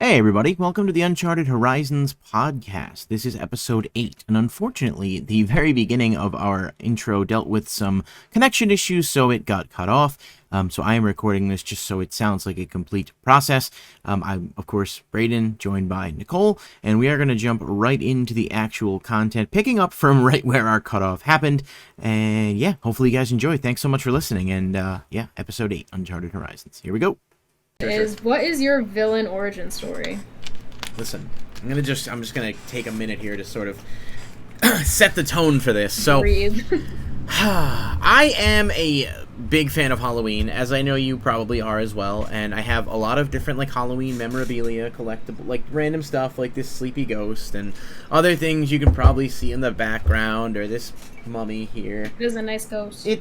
Hey everybody, welcome to the Uncharted Horizons podcast. This is episode 8, and unfortunately, the very beginning of our intro dealt with some connection issues, so it got cut off. So I am recording this just so it sounds like a complete process. I'm, of course, Brayden, joined by Nicole, and we are going to jump right into the actual content, picking up from right where our cutoff happened. And yeah, hopefully you guys enjoy. Thanks so much for listening, and yeah, episode 8, Uncharted Horizons. Here we go. What is your villain origin story? Listen, I'm just gonna take a minute here to sort of set the tone for this. So, Breathe. I am a big fan of Halloween, as I know you probably are as well, and I have a lot of different like Halloween memorabilia, collectible, like random stuff like this sleepy ghost and other things you can probably see in the background, or this mummy here. It is a nice ghost. It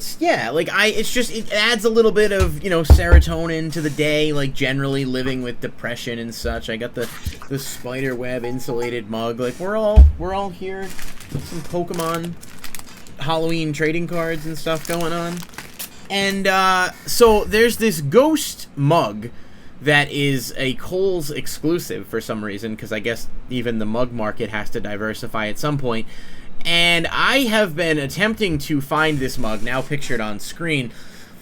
adds a little bit of, serotonin to the day, like generally living with depression and such. I got the spider web insulated mug. Like we're all here. Some Pokemon Halloween trading cards and stuff going on. And so there's this ghost mug that is a Kohl's exclusive for some reason, because I guess even the mug market has to diversify at some point. And I have been attempting to find this mug, now pictured on screen,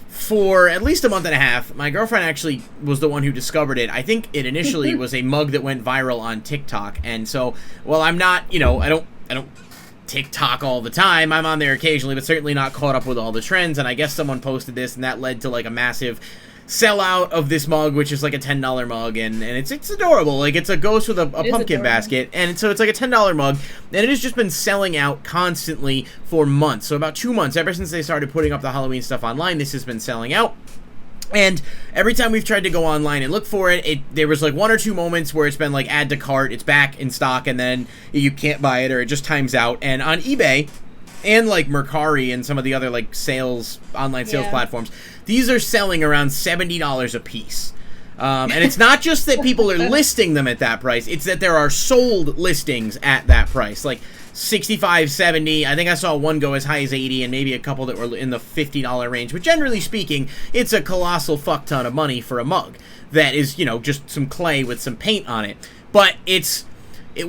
for at least a month and a half. My girlfriend actually was the one who discovered it. I think it initially was a mug that went viral on TikTok. And so, well, I'm not, I don't TikTok all the time. I'm on there occasionally, but certainly not caught up with all the trends. And I guess someone posted this, and that led to like a massive sellout of this mug, which is like a $10 mug, and it's adorable. Like it's a ghost with a pumpkin basket, and so it's like a $10 mug, and it has just been selling out constantly for months. So about 2 months, ever since they started putting up the Halloween stuff online, this has been selling out. And every time we've tried to go online and look for it, there was like 1 or 2 moments where it's been like add to cart, it's back in stock, and then you can't buy it, or it just times out. And on eBay and like Mercari and some of the other like online sales platforms, these are selling around $70 a piece. And it's not just that people are listing them at that price, it's that there are sold listings at that price, like 65, 70. I think I saw one go as high as 80, and maybe a couple that were in the $50 range. But generally speaking, it's a colossal fuck ton of money for a mug that is, just some clay with some paint on it. But it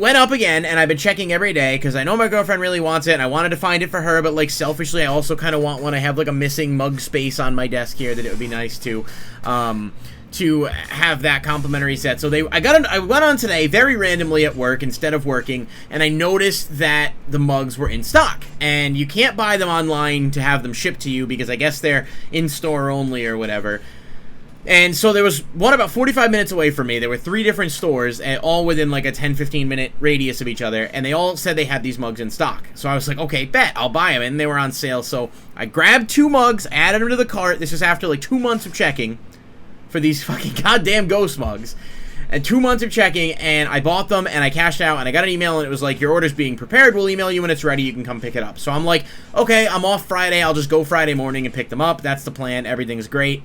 went up again, and I've been checking every day because I know my girlfriend really wants it, and I wanted to find it for her, but like selfishly, I also kind of want one. I have like a missing mug space on my desk here that it would be nice to have that complimentary set. So I went on today very randomly at work instead of working, and I noticed that the mugs were in stock, and you can't buy them online to have them shipped to you because I guess they're in store only or whatever. And so there was one about 45 minutes away from me. There were 3 different stores, and all within like a 10-15 minute radius of each other, and they all said they had these mugs in stock. So I was like, okay, bet, I'll buy them, and they were on sale. So I grabbed 2 mugs, added them to the cart. This is after like 2 months of checking for these fucking goddamn ghost mugs. And 2 months of checking, and I bought them, and I cashed out, and I got an email, and it was like, your order's being prepared, we'll email you when it's ready, you can come pick it up. So I'm like, okay, I'm off Friday, I'll just go Friday morning and pick them up. That's the plan, everything's great.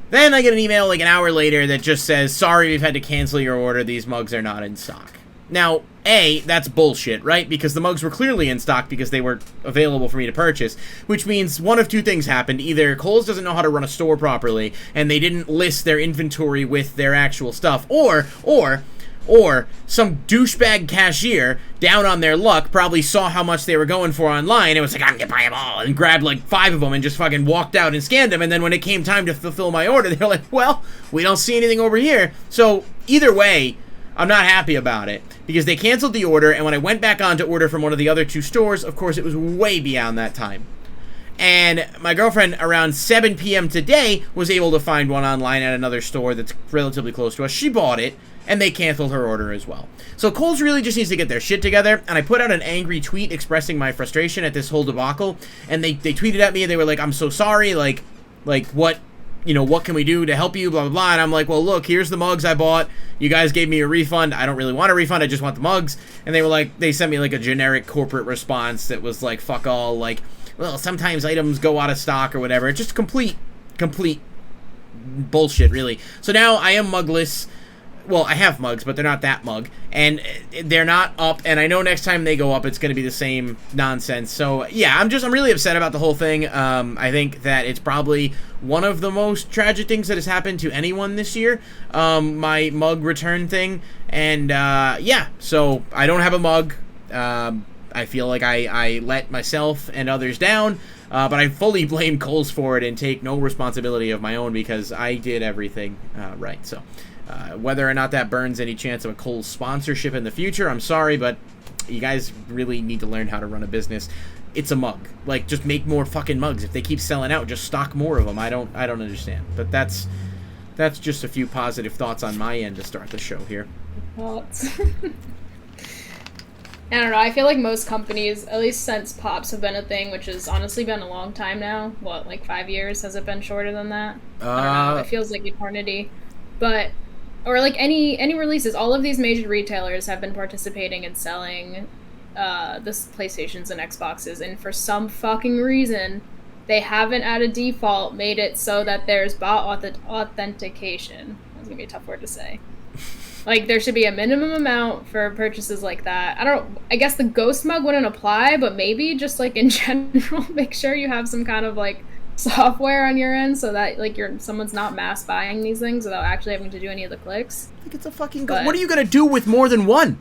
Then I get an email like an hour later that just says, sorry, we've had to cancel your order, these mugs are not in stock. Now, A, that's bullshit, right? Because the mugs were clearly in stock because they were available for me to purchase, which means one of 2 things happened. Either Kohl's doesn't know how to run a store properly, and they didn't list their inventory with their actual stuff, or some douchebag cashier, down on their luck, probably saw how much they were going for online and was like, I'm gonna buy them all, and grabbed like 5 of them and just fucking walked out and scanned them, and then when it came time to fulfill my order, they were like, well, we don't see anything over here. So either way, I'm not happy about it, because they canceled the order, and when I went back on to order from one of the other 2 stores, of course, it was way beyond that time. And my girlfriend, around 7 p.m. today, was able to find one online at another store that's relatively close to us. She bought it, and they canceled her order as well. So Kohl's really just needs to get their shit together, and I put out an angry tweet expressing my frustration at this whole debacle, and they tweeted at me, and they were like, I'm so sorry, like what can we do to help you, blah, blah, blah. And I'm like, well, look, here's the mugs I bought. You guys gave me a refund. I don't really want a refund. I just want the mugs. And they were like, they sent me like a generic corporate response that was like, fuck all, like, well, sometimes items go out of stock or whatever. It's just complete bullshit, really. So now I am mugless. well, I have mugs, but they're not that mug, and they're not up, and I know next time they go up, it's going to be the same nonsense. So, yeah, I'm really upset about the whole thing. I think that it's probably one of the most tragic things that has happened to anyone this year, my mug return thing, and, yeah, so I don't have a mug. I feel like I let myself and others down, but I fully blame Kohl's for it and take no responsibility of my own because I did everything right, so... whether or not that burns any chance of a Kohl's sponsorship in the future, I'm sorry, but you guys really need to learn how to run a business. It's a mug. Like, just make more fucking mugs. If they keep selling out, just stock more of them. I don't understand. But that's just a few positive thoughts on my end to start the show here. Thoughts. I don't know. I feel like most companies, at least since Pops have been a thing, which has honestly been a long time now. What, like 5 years? Has it been shorter than that? I don't know. It feels like eternity. But... or like any releases, all of these major retailers have been participating in selling this PlayStations and Xboxes, and for some fucking reason, they haven't at a default made it so that there's bot authentication. That's gonna be a tough word to say. Like, there should be a minimum amount for purchases like that. I guess the Ghost Mug wouldn't apply, but maybe just like in general, make sure you have some kind of like software on your end so that like someone's not mass buying these things without actually having to do any of the clicks. I think it's a fucking what are you gonna do with more than one?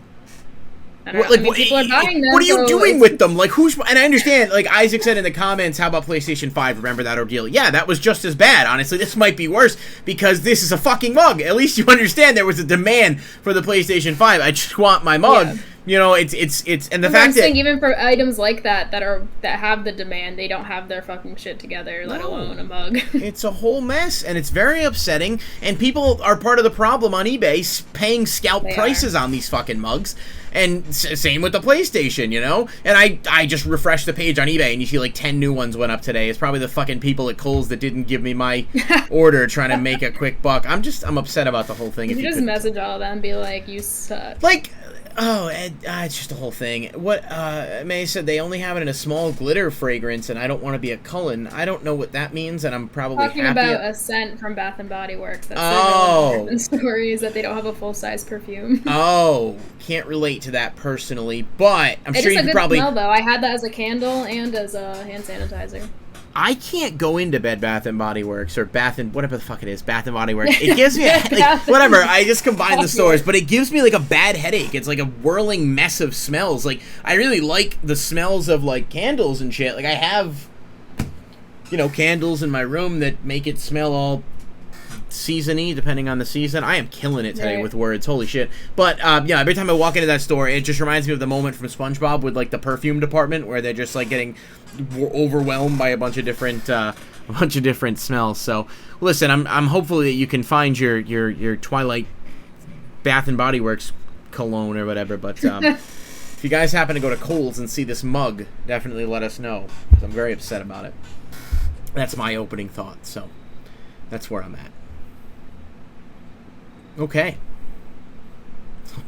I don't know. Like, I mean, people are buying them, what are you doing with them? Like, and I understand, like Isaac said in the comments, how about PlayStation 5? Remember that ordeal? Yeah, that was just as bad. Honestly, this might be worse because this is a fucking mug. At least you understand there was a demand for the PlayStation 5. I just want my mug. Yeah. You know, it's and the fact I'm saying, even for items like that have the demand, they don't have their fucking shit together, let alone a mug. It's a whole mess, and it's very upsetting. And people are part of the problem on eBay, paying scalp prices on these fucking mugs. And same with the PlayStation, you know? And I just refreshed the page on eBay, and you see like 10 new ones went up today. It's probably the fucking people at Kohl's that didn't give me my order trying to make a quick buck. I'm upset about the whole thing. You just message all of them and be like, you suck. Like... oh, it's just a whole thing. What May said, they only have it in a small glitter fragrance, and I don't want to be a Cullen. I don't know what that means, and I'm probably talking about a scent from Bath and Body Works. That's the story is that they don't have a full size perfume. Oh, can't relate to that personally, but I'm sure you could probably. Smell, though. I had that as a candle and as a hand sanitizer. I can't go into Bed Bath and Body Works or whatever the fuck it is, Bath and Body Works. It gives me whatever. I just combine the stores, but it gives me like a bad headache. It's like a whirling mess of smells. Like, I really like the smells of like candles and shit. Like, I have, candles in my room that make it smell all season-y depending on the season. I am killing it today with words. Holy shit. But yeah, every time I walk into that store, it just reminds me of the moment from SpongeBob with like the perfume department where they're just like getting overwhelmed by a bunch of different smells. So listen, I'm hopeful that you can find your Twilight Bath and Body Works cologne or whatever, but if you guys happen to go to Kohl's and see this mug, definitely let us know, because I'm very upset about it. That's my opening thought, so that's where I'm at. Okay.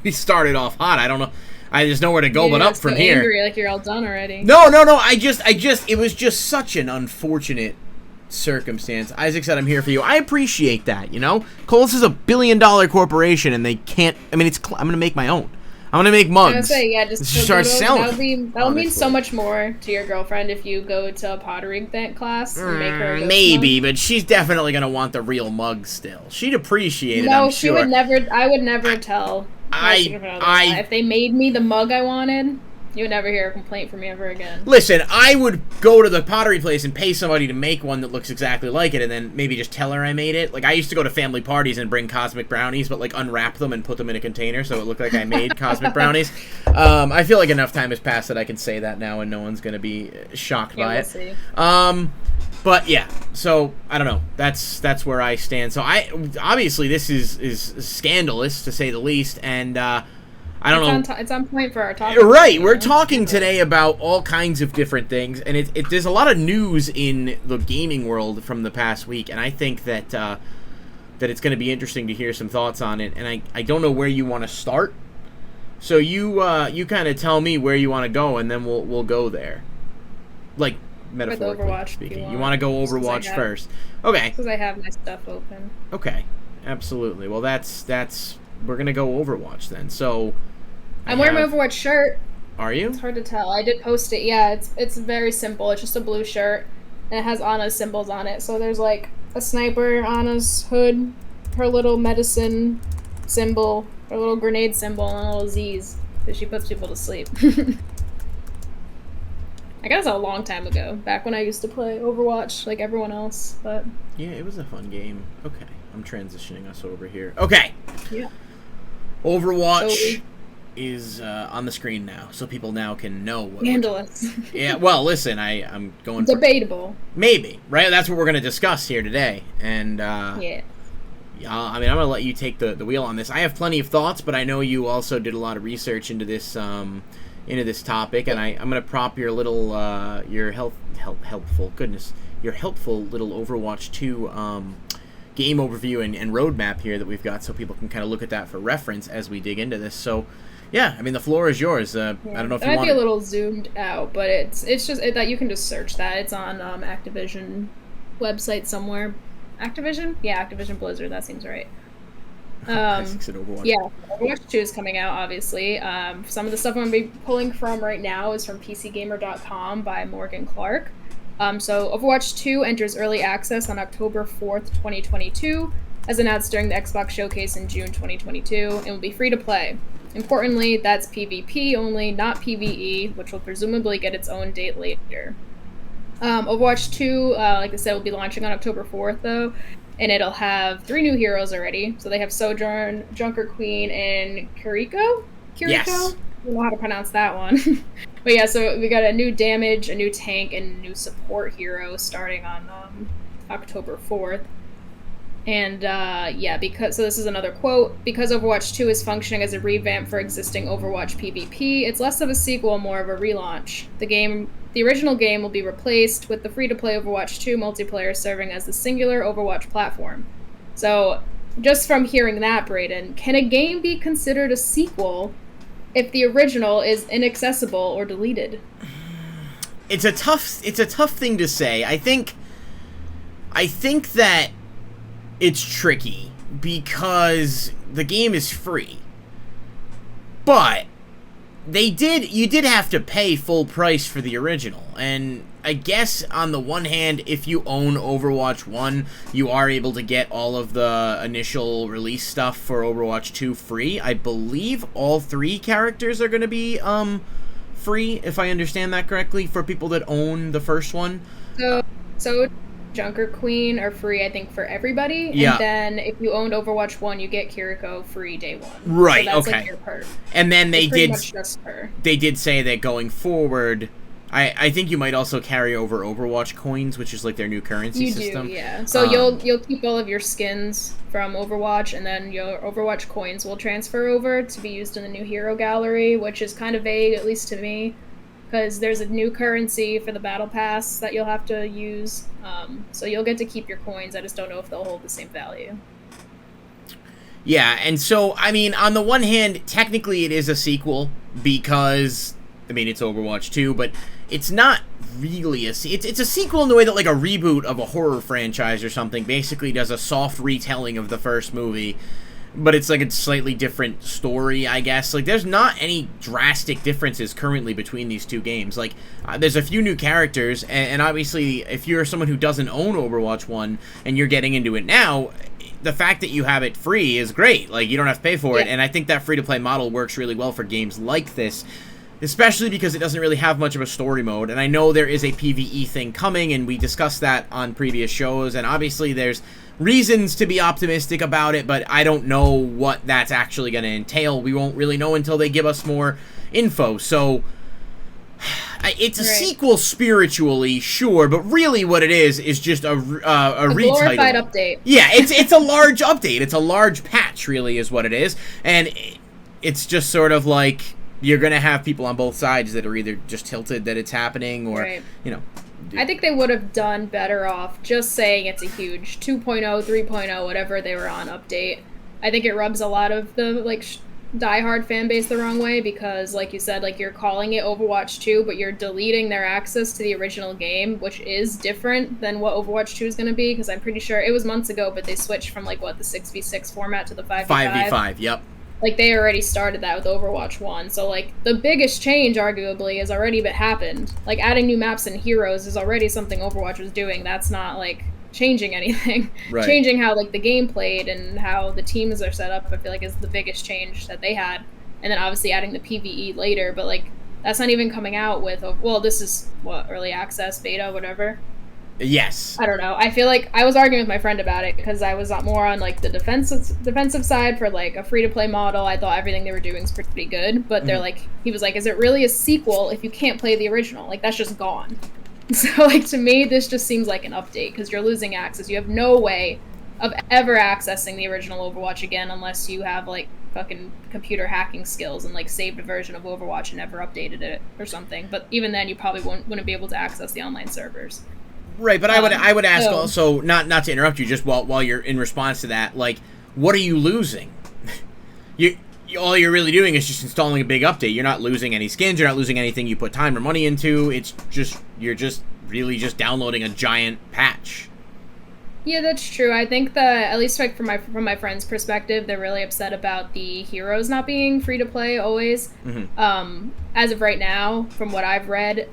We started off hot. I don't know. There's nowhere to go but up from here. Angry, like you're all done already. No. It was just such an unfortunate circumstance. Isaac said, I'm here for you. I appreciate that, Kohl's is a billion-dollar corporation, and they can't... I mean, I'm going to make my own. I'm going to make mugs. I was going to say, yeah, just start selling. That'll mean so much more to your girlfriend if you go to a pottery class and make her a maybe, but she's definitely going to want the real mug still. She'd appreciate it, I'm she sure. would never... I would never tell... if they made me the mug I wanted, you would never hear a complaint from me ever again. Listen, I would go to the pottery place and pay somebody to make one that looks exactly like it, and then maybe just tell her I made it. Like, I used to go to family parties and bring cosmic brownies, but like unwrap them and put them in a container so it looked like I made cosmic brownies. I feel like enough time has passed that I can say that now and no one's going to be shocked by it. See. But yeah, so I don't know. That's where I stand. So obviously this is scandalous to say the least, and I don't know. It's on point for our topic. Right, we're talking today about all kinds of different things, and there's a lot of news in the gaming world from the past week, and I think that that it's going to be interesting to hear some thoughts on it. And I don't know where you want to start, so you kind of tell me where you want to go, and then we'll go there. Like, metaphorically speaking. You want to go Overwatch first. Okay. Because I have my stuff open. Okay. Absolutely. Well, that's we're gonna go Overwatch then. So I'm wearing my Overwatch shirt. Are you? It's hard to tell. I did post it. Yeah, it's very simple. It's just a blue shirt, and it has Anna's symbols on it. So there's like a sniper, Anna's hood, her little medicine symbol, her little grenade symbol, and little Z's, because she puts people to sleep. I guess a long time ago, back when I used to play Overwatch like everyone else, but... Yeah, it was a fun game. Okay, I'm transitioning us over here. Okay! Yeah. Overwatch is on the screen now, so people now can know what... Scandalous. Yeah, well, listen, I'm going Debatable. Maybe, right? That's what we're going to discuss here today, and... Yeah. I mean, I'm going to let you take the wheel on this. I have plenty of thoughts, but I know you also did a lot of research into this topic, and I'm going to prop your little, your helpful little Overwatch 2 game overview and roadmap here that we've got, so people can kind of look at that for reference as we dig into this. So, yeah, I mean, the floor is yours. I don't know if you want... It might be a little zoomed out, but it's just that you can just search that. It's on Activision website somewhere. Activision? Yeah, Activision Blizzard. That seems right. Overwatch. Yeah, Overwatch 2 is coming out, obviously. Some of the stuff I'm going to be pulling from right now is from PCGamer.com by Morgan Clark. So Overwatch 2 enters early access on October 4th, 2022, as announced during the Xbox Showcase in June 2022, and will be free to play. Importantly, that's PvP only, not PvE, which will presumably get its own date later. Overwatch 2, like I said, will be launching on October 4th, though, and it'll have 3 new heroes already. So they have Sojourn, Junker Queen, and Kiriko? Yes. I don't know how to pronounce that one. But yeah, so we got a new damage, a new tank, and a new support hero starting on October 4th. And so this is another quote. Because Overwatch 2 is functioning as a revamp for existing Overwatch PvP, it's less of a sequel, more of a relaunch. The original game will be replaced with the free-to-play Overwatch 2 multiplayer serving as the singular Overwatch platform. So, just from hearing that, Brayden, can a game be considered a sequel if the original is inaccessible or deleted? It's a tough thing to say. I think that it's tricky because the game is free. But you did have to pay full price for the original, and I guess on the one hand, if you own Overwatch 1, you are able to get all of the initial release stuff for Overwatch 2 free. I believe all 3 characters are going to be free, if I understand that correctly, for people that own the first one. So Junker Queen are free, I think, for everybody. Yeah. And then if you owned Overwatch 1, you get Kiriko free day 1. Right, so that's okay. Like your perk. And then they did say that going forward, I think you might also carry over Overwatch coins, which is like their new currency system. You do, yeah. So you'll keep all of your skins from Overwatch, and then your Overwatch coins will transfer over to be used in the new hero gallery, which is kind of vague, at least to me, because there's a new currency for the battle pass that you'll have to use. So you'll get to keep your coins. I just don't know if they'll hold the same value. Yeah, and so, I mean, on the one hand, technically it is a sequel because, I mean, it's Overwatch 2, but it's not really it's a sequel in the way that, like, a reboot of a horror franchise or something basically does a soft retelling of the first movie, but it's like a slightly different story, I guess. Like, there's not any drastic differences currently between these two games. Like, there's a few new characters, and obviously, if you're someone who doesn't own Overwatch 1 and you're getting into it now, the fact that you have it free is great. Like, you don't have to pay for it, and I think that free-to-play model works really well for games like this, especially because it doesn't really have much of a story mode. And I know there is a PvE thing coming, and we discussed that on previous shows, and obviously there's reasons to be optimistic about it, but I don't know what that's actually going to entail. We won't really know until they give us more info. So it's a sequel spiritually, sure, but really what it is just a retitle. Glorified update. Yeah, it's a large update. It's a large patch, really, is what it is. And it's just sort of like you're going to have people on both sides that are either just tilted that it's happening or, you know. I think they would have done better off just saying it's a huge 2.0, 3.0, whatever they were on update. I think it rubs a lot of the, like, diehard fan base the wrong way because, like you said, like you're calling it Overwatch 2, but you're deleting their access to the original game, which is different than what Overwatch 2 is going to be. Because I'm pretty sure it was months ago, but they switched from like what the 6v6 format to the 5v5. 5v5, yep. Like they already started that with Overwatch 1. So like the biggest change arguably has already happened. Like adding new maps and heroes is already something Overwatch was doing. That's not like changing anything. Right. Changing how like the game played and how the teams are set up, I feel like is the biggest change that they had. And then obviously adding the PvE later, but like that's not even coming out with, well, this is what, early access, beta, whatever. Yes. I don't know. I feel like I was arguing with my friend about it because I was more on like the defensive side for like a free-to-play model. I thought everything they were doing was pretty good, but they're like, he was like, is it really a sequel if you can't play the original? Like that's just gone. So like to me, this just seems like an update because you're losing access. You have no way of ever accessing the original Overwatch again unless you have like fucking computer hacking skills and like saved a version of Overwatch and never updated it or something. But even then, you probably wouldn't be able to access the online servers. Right, but I would ask also, not to interrupt you, just while you're in response to that, like, what are you losing? All you're really doing is just installing a big update. You're not losing any skins. You're not losing anything you put time or money into. It's just you're just really just downloading a giant patch. Yeah, that's true. I think that at least like from my friend's perspective, they're really upset about the heroes not being free to play always. Mm-hmm. As of right now, from what I've read,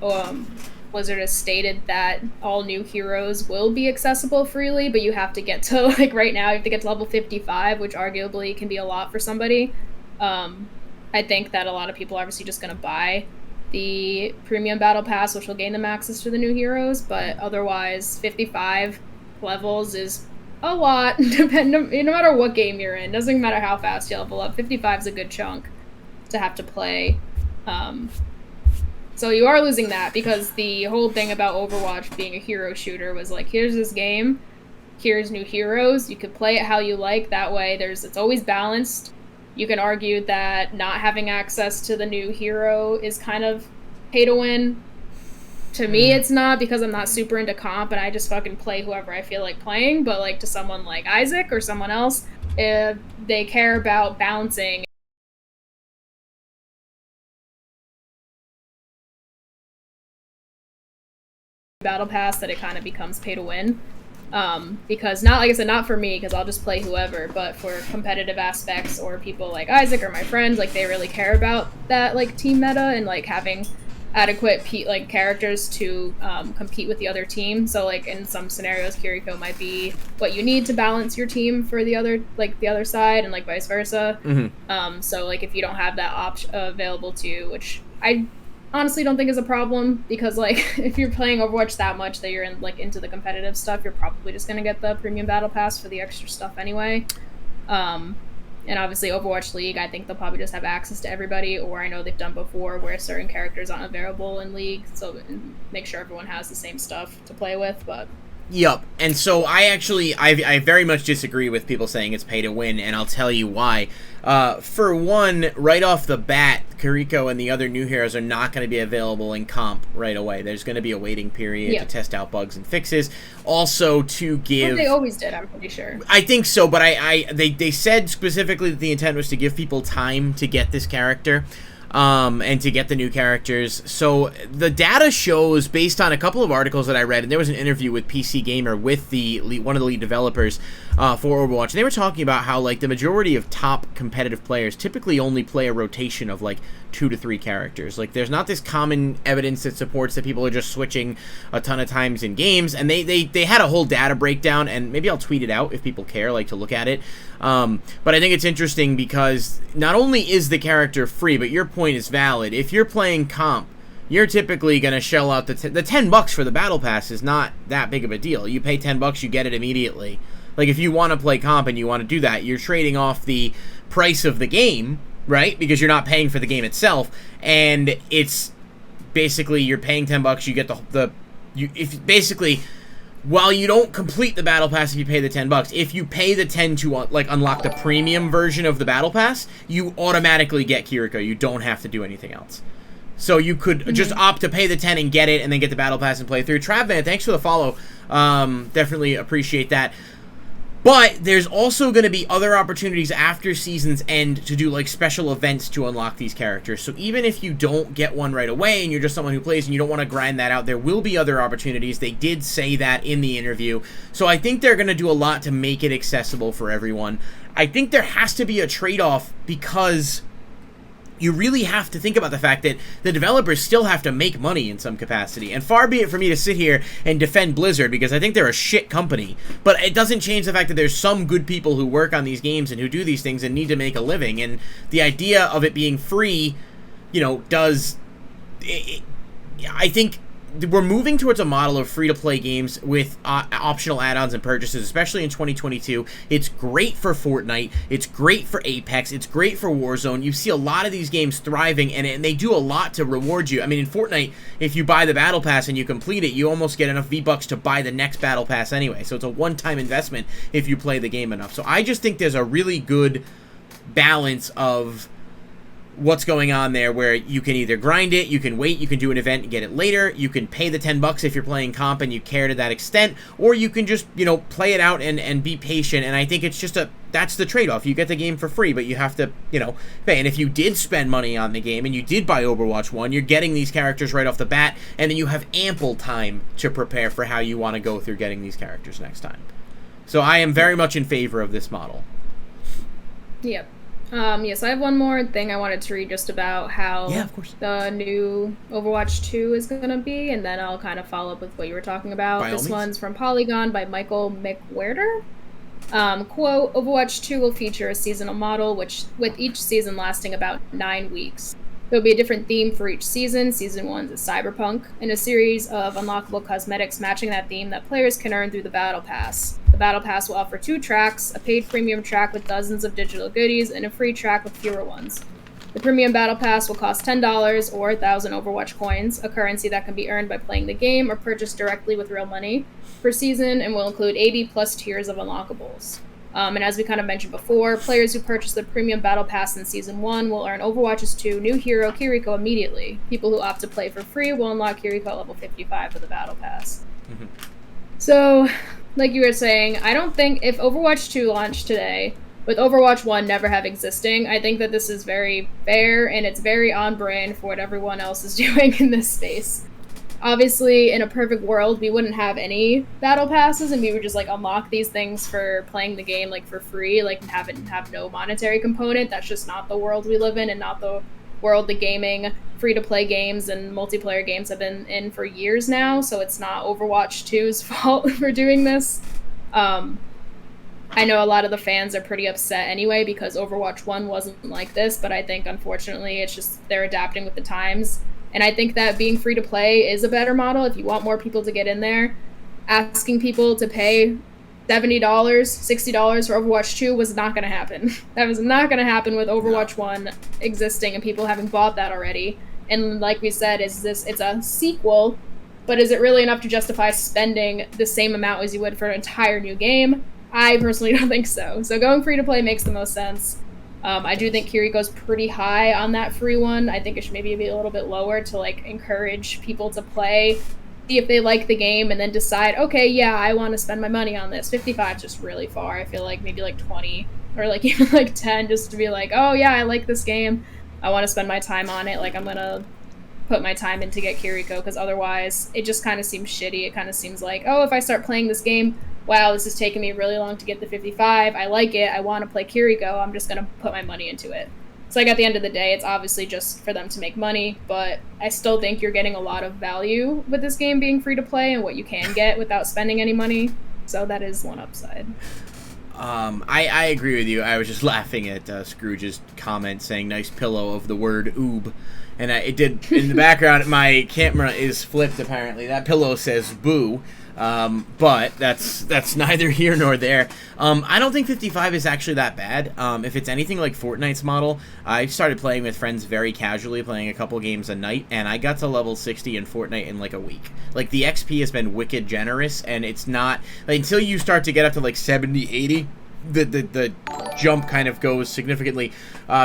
Blizzard has stated that all new heroes will be accessible freely, but you have to get to, like, right now, you have to get to level 55, which arguably can be a lot for somebody. I think that a lot of people are obviously just going to buy the premium battle pass, which will gain them access to the new heroes, but otherwise, 55 levels is a lot, no matter what game you're in. Doesn't matter how fast you level up. 55 is a good chunk to have to play. So you are losing that because the whole thing about Overwatch being a hero shooter was like, here's this game, here's new heroes, you could play it how you like, that way it's always balanced. You can argue that not having access to the new hero is kind of pay to win. To me, it's not because I'm not super into comp and I just fucking play whoever I feel like playing, but like to someone like Isaac or someone else, if they care about balancing battle pass, that it kind of becomes pay to win. Because not, like I said, not for me, because I'll just play whoever, but for competitive aspects or people like Isaac or my friends, like they really care about that like team meta and like having adequate like characters to compete with the other team. So like in some scenarios, Kiriko might be what you need to balance your team for the other side, and like vice versa. Mm-hmm. So like if you don't have that option available to you, which I honestly don't think is a problem, because like if you're playing Overwatch that much that you're into the competitive stuff, you're probably just gonna get the premium battle pass for the extra stuff anyway. And obviously Overwatch League, I think they'll probably just have access to everybody, or I know they've done before where certain characters aren't available in League, so make sure everyone has the same stuff to play with. But Yup, and so I very much disagree with people saying it's pay to win, and I'll tell you why. For one, right off the bat, Kiriko and the other new heroes are not going to be available in comp right away. There's going to be a waiting period to test out bugs and fixes. Also, to give... Well, they always did, I'm pretty sure. I think so, but they said specifically that the intent was to give people time to get this character. And to get the new characters. So the data shows, based on a couple of articles that I read, and there was an interview with PC Gamer with one of the lead developers for Overwatch, and they were talking about how like the majority of top competitive players typically only play a rotation of like 2 to 3 characters. Like there's not this common evidence that supports that people are just switching a ton of times in games, and they had a whole data breakdown, and maybe I'll tweet it out if people care like to look at it. But I think it's interesting because not only is the character free, but your point is valid. If you're playing comp, you're typically going to shell out the $10 for the battle pass is not that big of a deal. You pay $10, you get it immediately. Like if you want to play comp and you want to do that, you're trading off the price of the game, right? Because you're not paying for the game itself, and it's basically you're paying $10, you get basically, while you don't complete the battle pass if you pay the $10, if you pay the 10 to like unlock the premium version of the battle pass, you automatically get Kiriko. You don't have to do anything else. So you could just opt to pay the 10 and get it, and then get the battle pass and play through. Travman, thanks for the follow. Definitely appreciate that. But there's also going to be other opportunities after season's end to do like special events to unlock these characters. So even if you don't get one right away and you're just someone who plays and you don't want to grind that out, there will be other opportunities. They did say that in the interview. So I think they're going to do a lot to make it accessible for everyone. I think there has to be a trade-off because you really have to think about the fact that the developers still have to make money in some capacity. And far be it for me to sit here and defend Blizzard, because I think they're a shit company. But it doesn't change the fact that there's some good people who work on these games and who do these things and need to make a living. And the idea of it being free, you know, I think we're moving towards a model of free-to-play games with optional add-ons and purchases, especially in 2022. It's great for Fortnite. It's great for Apex. It's great for Warzone. You see a lot of these games thriving, and they do a lot to reward you. I mean, in Fortnite, if you buy the Battle Pass and you complete it, you almost get enough V-Bucks to buy the next Battle Pass anyway. So it's a one-time investment if you play the game enough. So I just think there's a really good balance of what's going on there, where you can either grind it, you can wait, you can do an event and get it later, you can pay the $10 if you're playing comp and you care to that extent, or you can just, you know, play it out and be patient. And I think it's just that's the trade-off. You get the game for free, but you have to, you know, pay. And if you did spend money on the game and you did buy Overwatch 1, you're getting these characters right off the bat, and then you have ample time to prepare for how you want to go through getting these characters next time. So I am very much in favor of this model. Yep. Yes, I have one more thing I wanted to read just about how the new Overwatch 2 is going to be, and then I'll kind of follow up with what you were talking about. This one's from Polygon by Michael McWherter. Quote, Overwatch 2 will feature a seasonal model, with each season lasting about 9 weeks. There'll be a different theme for each season. Season 1 is Cyberpunk, and a series of unlockable cosmetics matching that theme that players can earn through the Battle Pass. The Battle Pass will offer 2 tracks, a paid premium track with dozens of digital goodies, and a free track with fewer ones. The premium Battle Pass will cost $10 or 1,000 Overwatch coins, a currency that can be earned by playing the game or purchased directly with real money, per season, and will include 80 plus tiers of unlockables. And as we kind of mentioned before, players who purchase the premium Battle Pass in Season 1 will earn Overwatch's 2 new hero, Kiriko, immediately. People who opt to play for free will unlock Kiriko at level 55 with the Battle Pass. Mm-hmm. So, like you were saying, I don't think if Overwatch 2 launched today, with Overwatch 1 never have existing, I think that this is very fair, and it's very on brand for what everyone else is doing in this space. Obviously, in a perfect world, we wouldn't have any battle passes, and we would just like unlock these things for playing the game like for free, like have no monetary component. That's just not the world we live in, and not the world the gaming free-to-play games and multiplayer games have been in for years now. So it's not Overwatch 2's fault for doing this. I know a lot of the fans are pretty upset anyway because Overwatch 1 wasn't like this, but I think unfortunately it's just they're adapting with the times. And I think that being free to play is a better model if you want more people to get in there. Asking people to pay $70, $60 for Overwatch 2 was not going to happen. That was not going to happen with Overwatch 1 existing and people having bought that already. And like we said, it's a sequel, but is it really enough to justify spending the same amount as you would for an entire new game? I personally don't think so. So going free to play makes the most sense. I do think Kiriko's pretty high on that free one. I think it should maybe be a little bit lower to like encourage people to play, see if they like the game, and then decide, okay, yeah, I want to spend my money on this. 55 is just really far. I feel like maybe like 20 or like even like 10 just to be like, oh yeah, I like this game. I want to spend my time on it. Like I'm going to put my time in to get Kiriko, because otherwise it just kind of seems shitty. It kind of seems like, oh, if I start playing this game, wow, this is taking me really long to get the 55. I like it. I want to play Kiriko. I'm just going to put my money into it. So like at the end of the day, it's obviously just for them to make money, but I still think you're getting a lot of value with this game being free to play and what you can get without spending any money. So that is one upside. I agree with you. I was just laughing at Scrooge's comment saying nice pillow of the word oob. And it did, in the background, my camera is flipped apparently. That pillow says boo. But that's neither here nor there. I don't think 55 is actually that bad. If it's anything like Fortnite's model, I started playing with friends very casually, playing a couple games a night, and I got to level 60 in Fortnite in like a week. Like the XP has been wicked generous, and it's not like, until you start to get up to like 70, 80, the jump kind of goes significantly.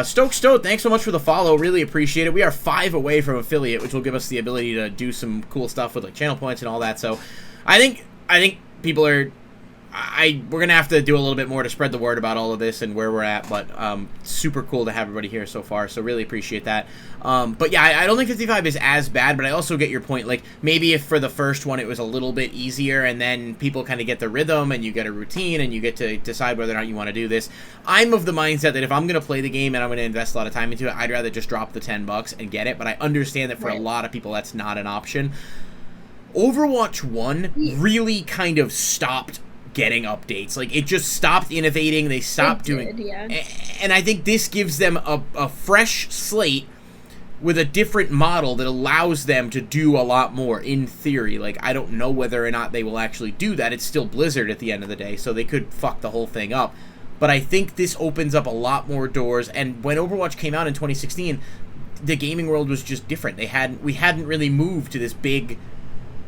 Stoke, thanks so much for the follow. Really appreciate it. We are 5 away from affiliate, which will give us the ability to do some cool stuff with like channel points and all that. So I think people are, we're gonna have to do a little bit more to spread the word about all of this and where we're at, but super cool to have everybody here so far, so really appreciate that. But yeah, I don't think 55 is as bad, but I also get your point. Like, maybe if for the first one it was a little bit easier, and then people kind of get the rhythm, and you get a routine, and you get to decide whether or not you want to do this. I'm of the mindset that if I'm gonna play the game and I'm gonna invest a lot of time into it, I'd rather just drop the $10 and get it, but I understand that for a lot of people that's not an option. Overwatch 1 really kind of stopped getting updates. Like, it just stopped innovating. They stopped doing... Yeah. And I think this gives them a fresh slate with a different model that allows them to do a lot more, in theory. Like, I don't know whether or not they will actually do that. It's still Blizzard at the end of the day, so they could fuck the whole thing up. But I think this opens up a lot more doors, and when Overwatch came out in 2016, the gaming world was just different. We hadn't really moved to this big,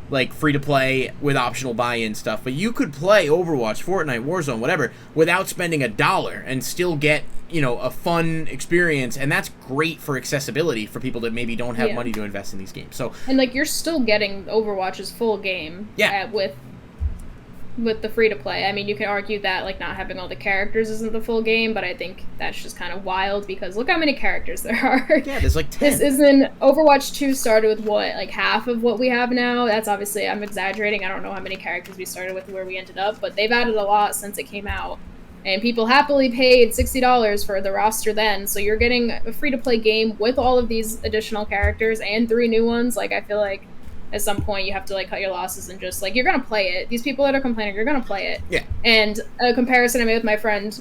like, free-to-play with optional buy-in stuff, but you could play Overwatch, Fortnite, Warzone, whatever, without spending $1 and still get, you know, a fun experience, and that's great for accessibility for people that maybe don't have money to invest in these games. So, and, like, you're still getting Overwatch's full game with the free-to-play. I mean, you can argue that, like, not having all the characters isn't the full game, but I think that's just kind of wild, because look how many characters there are. Yeah, there's like 10. This isn't... Overwatch 2 started with, what, like, half of what we have now? That's obviously... I'm exaggerating. I don't know how many characters we started with and where we ended up, but they've added a lot since it came out. And people happily paid $60 for the roster then, so you're getting a free-to-play game with all of these additional characters and 3 new ones. Like, I feel like at some point you have to, like, cut your losses and just, like, you're gonna play it. These people that are complaining, you're gonna play it. Yeah. And a comparison I made with my friend,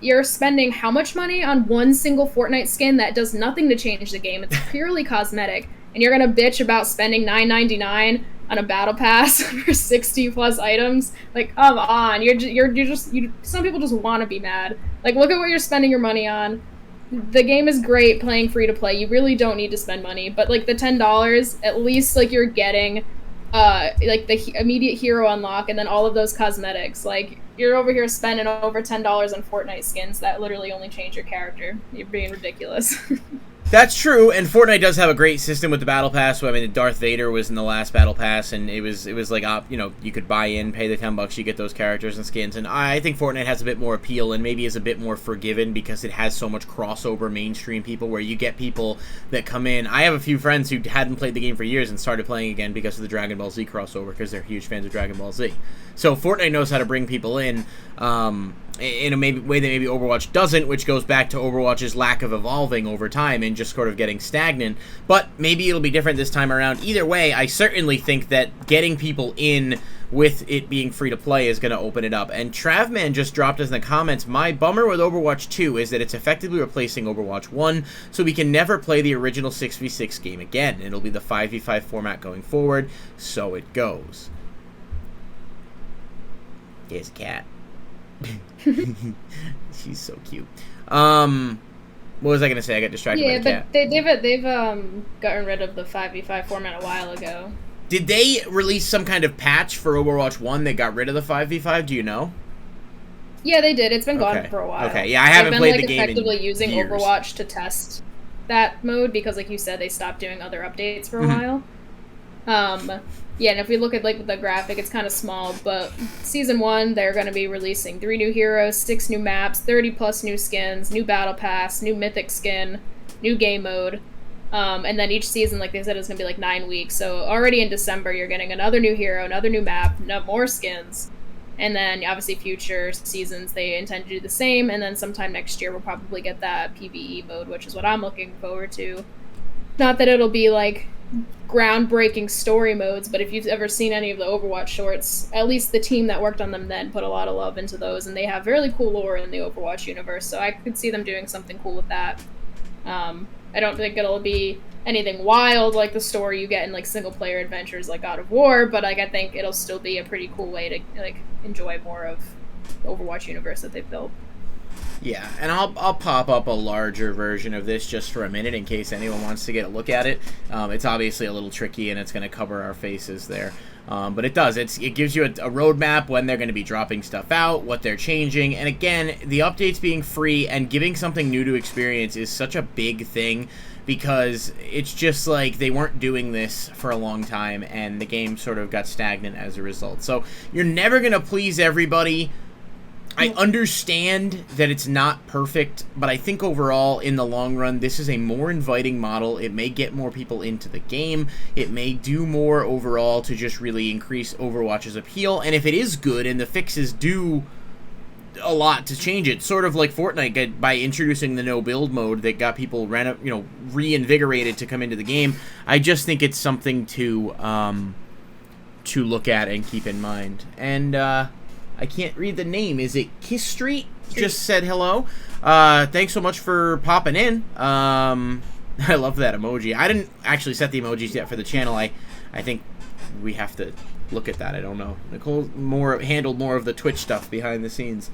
you're spending how much money on one single Fortnite skin that does nothing to change the game? It's purely cosmetic. And you're gonna bitch about spending $9.99 on a battle pass for 60 plus items? Like, come on. Some people just want to be mad. Like, look at what you're spending your money on. The game is great playing free to play. You really don't need to spend money, but, like, the $10, at least, like, you're getting like the immediate hero unlock and then all of those cosmetics. Like, you're over here spending over $10 on Fortnite skins that literally only change your character. You're being ridiculous. That's true, and Fortnite does have a great system with the Battle Pass. So, I mean, Darth Vader was in the last Battle Pass, and it was like, you know, you could buy in, pay the $10, you get those characters and skins. And I think Fortnite has a bit more appeal and maybe is a bit more forgiven because it has so much crossover mainstream people where you get people that come in. I have a few friends who hadn't played the game for years and started playing again because of the Dragon Ball Z crossover because they're huge fans of Dragon Ball Z. So Fortnite knows how to bring people in a way that maybe Overwatch doesn't, which goes back to Overwatch's lack of evolving over time and just sort of getting stagnant. But maybe it'll be different this time around. Either way, I certainly think that getting people in with it being free-to-play is going to open it up. And Travman just dropped us in the comments, my bummer with Overwatch 2 is that it's effectively replacing Overwatch 1, so we can never play the original 6v6 game again. It'll be the 5v5 format going forward, so it goes. Here's a cat. She's so cute. What was I gonna say? I got distracted by the cat. They've gotten rid of the 5v5 format a while ago. Did they release some kind of patch for Overwatch 1 that got rid of the 5v5? Do you know? Yeah, they did. It's been gone for a while. Okay, yeah, I haven't played the game in effectively using years. Overwatch to test that mode because, like you said, they stopped doing other updates for a while. Yeah, and if we look at, like, the graphic, it's kind of small, but Season 1, they're going to be releasing 3 new heroes, 6 new maps, 30-plus new skins, new battle pass, new mythic skin, new game mode, and then each season, like they said, is going to be, like, 9 weeks, so already in December, you're getting another new hero, another new map, more skins, and then, obviously, future seasons, they intend to do the same, and then sometime next year, we'll probably get that PvE mode, which is what I'm looking forward to. Not that it'll be, like, groundbreaking story modes, but if you've ever seen any of the Overwatch shorts, at least the team that worked on them then put a lot of love into those, and they have really cool lore in the Overwatch universe, so I could see them doing something cool with that. I don't think it'll be anything wild like the story you get in, like, single-player adventures like God of War, but, like, I think it'll still be a pretty cool way to, like, enjoy more of the Overwatch universe that they've built. Yeah, and I'll pop up a larger version of this just for a minute in case anyone wants to get a look at it. It's obviously a little tricky and it's going to cover our faces there. But it does. It gives you a roadmap when they're going to be dropping stuff out, what they're changing. And again, the updates being free and giving something new to experience is such a big thing, because it's just like they weren't doing this for a long time and the game sort of got stagnant as a result. So you're never going to please everybody. I understand that it's not perfect, but I think overall, in the long run, this is a more inviting model. It may get more people into the game. It may do more overall to just really increase Overwatch's appeal. And if it is good and the fixes do a lot to change it, sort of like Fortnite by introducing the no build mode that got people reinvigorated to come into the game, I just think it's something to look at and keep in mind. And I can't read the name. Is it Kiss Street? Just said hello. Thanks so much for popping in. I love that emoji. I didn't actually set the emojis yet for the channel. I think we have to look at that. I don't know. Nicole handled more of the Twitch stuff behind the scenes.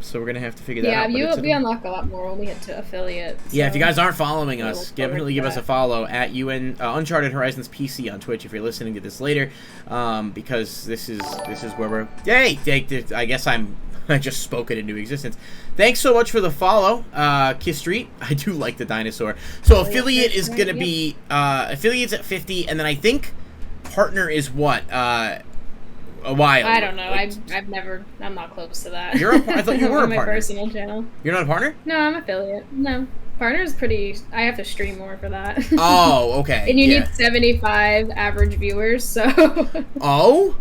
So we're going to have to figure that out. Yeah, we unlock a lot more when we hit to affiliate. So. Yeah, if you guys aren't following us, definitely give us a follow at Uncharted Horizons PC on Twitch if you're listening to this later, because this is where we're... Yay! I guess I just spoke it into existence. Thanks so much for the follow, Kiss Street. I do like the dinosaur. So affiliate is going to be... affiliate's at 50, and then I think partner is what? A while. I don't know. I'm not close to that. I thought you were a partner. On my personal channel. You're not a partner? No, I'm affiliate. No. Partner is pretty... I have to stream more for that. Oh, okay. And you need 75 average viewers, so... Oh?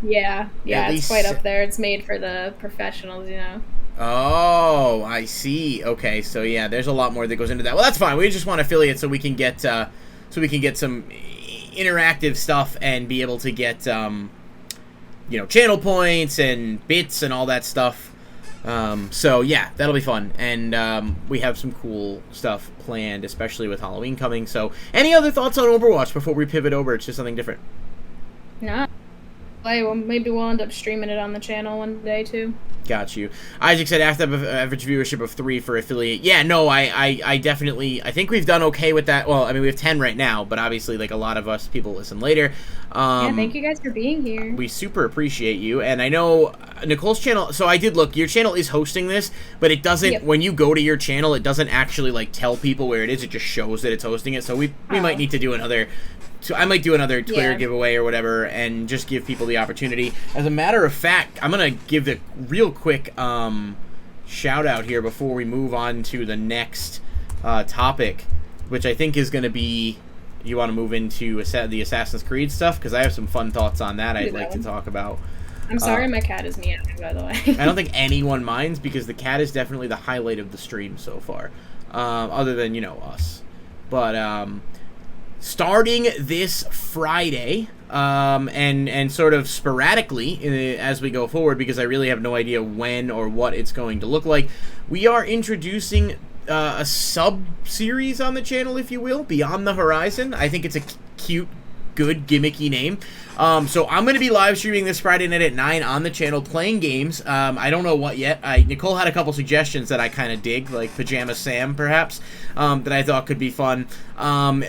Yeah, it's quite up there. It's made for the professionals, you know. Oh, I see. Okay, so yeah, there's a lot more that goes into that. Well, that's fine. We just want affiliate so we can get some interactive stuff and be able to get channel points and bits and all that stuff. So yeah, that'll be fun. And we have some cool stuff planned, especially with Halloween coming. So any other thoughts on Overwatch before we pivot over to something different? No. Well, maybe we'll end up streaming it on the channel one day too. Got you. Isaac said after average viewership of 3 for affiliate. Yeah, no, I definitely, I think we've done okay with that. Well, I mean, we have 10 right now, but obviously, like, a lot of us people listen later. Yeah, thank you guys for being here. We super appreciate you, and I know Nicole's channel, so I did look, your channel is hosting this, but it doesn't, when you go to your channel, it doesn't actually, like, tell people where it is, it just shows that it's hosting it, so we might need to do another... So I might do another Twitter giveaway or whatever and just give people the opportunity. As a matter of fact, I'm going to give the real quick shout out here before we move on to the next topic, which I think is going to be, you want to move into the Assassin's Creed stuff? Because I have some fun thoughts on that I'd like to talk about. I'm sorry my cat is meowing, by the way. I don't think anyone minds because the cat is definitely the highlight of the stream so far. Other than, us. But... starting this Friday, and sort of sporadically as we go forward, because I really have no idea when or what it's going to look like, we are introducing a sub-series on the channel, if you will, Beyond the Horizon. I think it's a cute, good, gimmicky name. So I'm going to be live streaming this Friday night at 9 on the channel playing games. I don't know what yet. Nicole had a couple suggestions that I kind of dig, like Pajama Sam, perhaps, that I thought could be fun.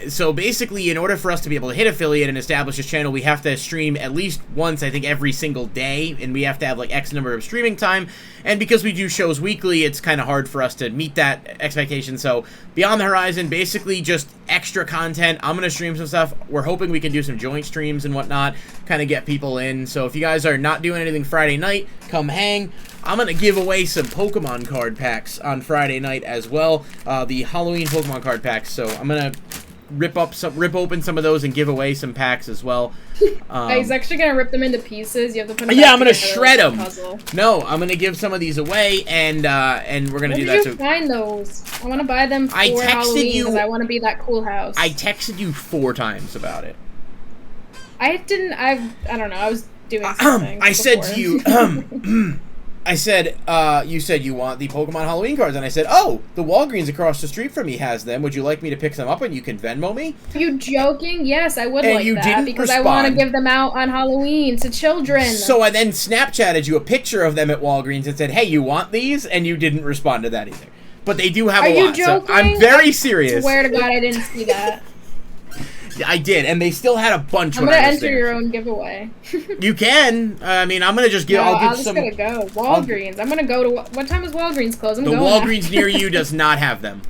So basically, in order for us to be able to hit affiliate and establish this channel, we have to stream at least once, I think, every single day, and we have to have, like, X number of streaming time. And because we do shows weekly, it's kind of hard for us to meet that expectation. So Beyond the Horizon, basically just extra content. I'm going to stream some stuff. We're hoping we can do some joint streams and whatnot, kind of get people in. So if you guys are not doing anything Friday night, come hang. I'm going to give away some Pokemon card packs on Friday night as well. The Halloween Pokemon card packs. So I'm going to rip open some of those and give away some packs as well. He's actually going to rip them into pieces. You have to put them I'm going to shred them. No, I'm going to give some of these away, and we're going to do that. Where did you find those? I want to buy them for Halloween because I want to be that cool house. I texted you 4 times about it. I don't know. I was doing something. I said to you, you said you want the Pokemon Halloween cards, and I said, oh, the Walgreens across the street from me has them. Would you like me to pick them up and you can Venmo me? Are you joking? Yes, I would like that because I want to give them out on Halloween to children. So I then Snapchatted you a picture of them at Walgreens and said, hey, you want these? And you didn't respond to that either. But they do have a lot. Are you joking? So I'm very serious. I swear to God, I didn't see that. I did, and they still had a bunch. I'm gonna enter your own giveaway. You can. I mean, I'm gonna just give. No, I'll just gonna go. Walgreens. I'm gonna go to. What time is Walgreens closed? The Walgreens near you does not have them.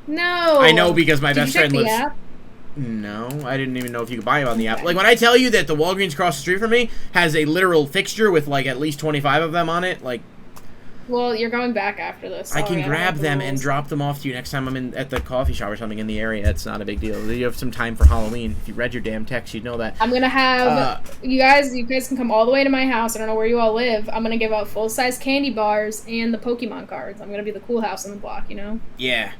No. I know because my best friend lives. App? No, I didn't even know if you could buy them on the app. Like, when I tell you that the Walgreens across the street from me has a literal fixture with, like, at least 25 of them on it, like... Well, you're going back after this. I can grab them and drop them off to you next time I'm at the coffee shop or something in the area. It's not a big deal. You have some time for Halloween. If you read your damn text, you'd know that. I'm gonna have... you guys can come all the way to my house. I don't know where you all live. I'm gonna give out full-size candy bars and the Pokemon cards. I'm gonna be the cool house on the block, you know? Yeah.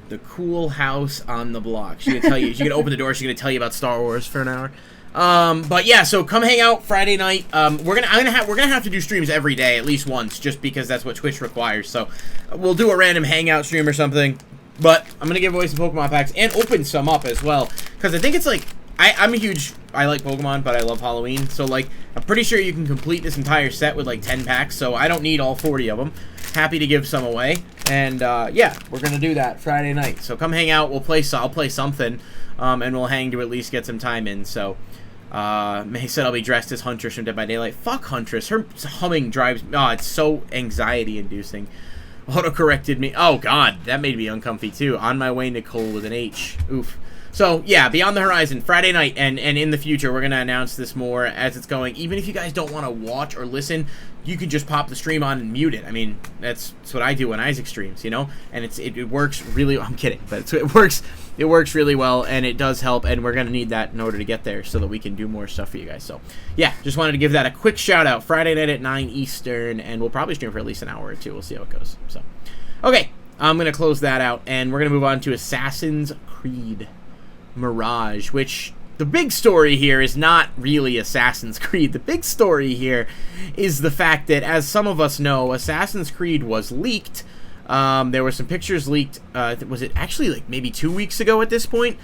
The cool house on the block. She's gonna tell you. She's gonna open the door. She's gonna tell you about Star Wars for an hour. But yeah, so come hang out Friday night. We're gonna have to do streams every day, at least once, just because that's what Twitch requires. So we'll do a random hangout stream or something. But I'm gonna give away some Pokemon packs and open some up as well, because I think it's like I like Pokemon, but I love Halloween. So like I'm pretty sure you can complete this entire set with like 10 packs. So I don't need all 40 of them. Happy to give some away, and yeah, we're gonna do that Friday night. So come hang out. I'll play something, and we'll hang to at least get some time in. So May said I'll be dressed as Huntress from Dead by Daylight. Fuck Huntress. Her humming drives. Oh, it's so anxiety inducing. Auto-corrected me. Oh god, that made me uncomfy too. On my way, Nicole with an H. Oof. So, yeah, Beyond the Horizon, Friday night, and in the future, we're going to announce this more as it's going. Even if you guys don't want to watch or listen, you can just pop the stream on and mute it. I mean, that's what I do when Isaac streams, you know? And it works really... I'm kidding, but it works really well, and it does help, and we're going to need that in order to get there so that we can do more stuff for you guys. So, yeah, just wanted to give that a quick shout-out. Friday night at 9 Eastern, and we'll probably stream for at least an hour or two. We'll see how it goes. So, okay, I'm going to close that out, and we're going to move on to Assassin's Creed Mirage, which the big story here is not really Assassin's Creed. The big story here is the fact that, as some of us know, Assassin's Creed was leaked. There were some pictures leaked, was it actually like maybe 2 weeks ago at this point?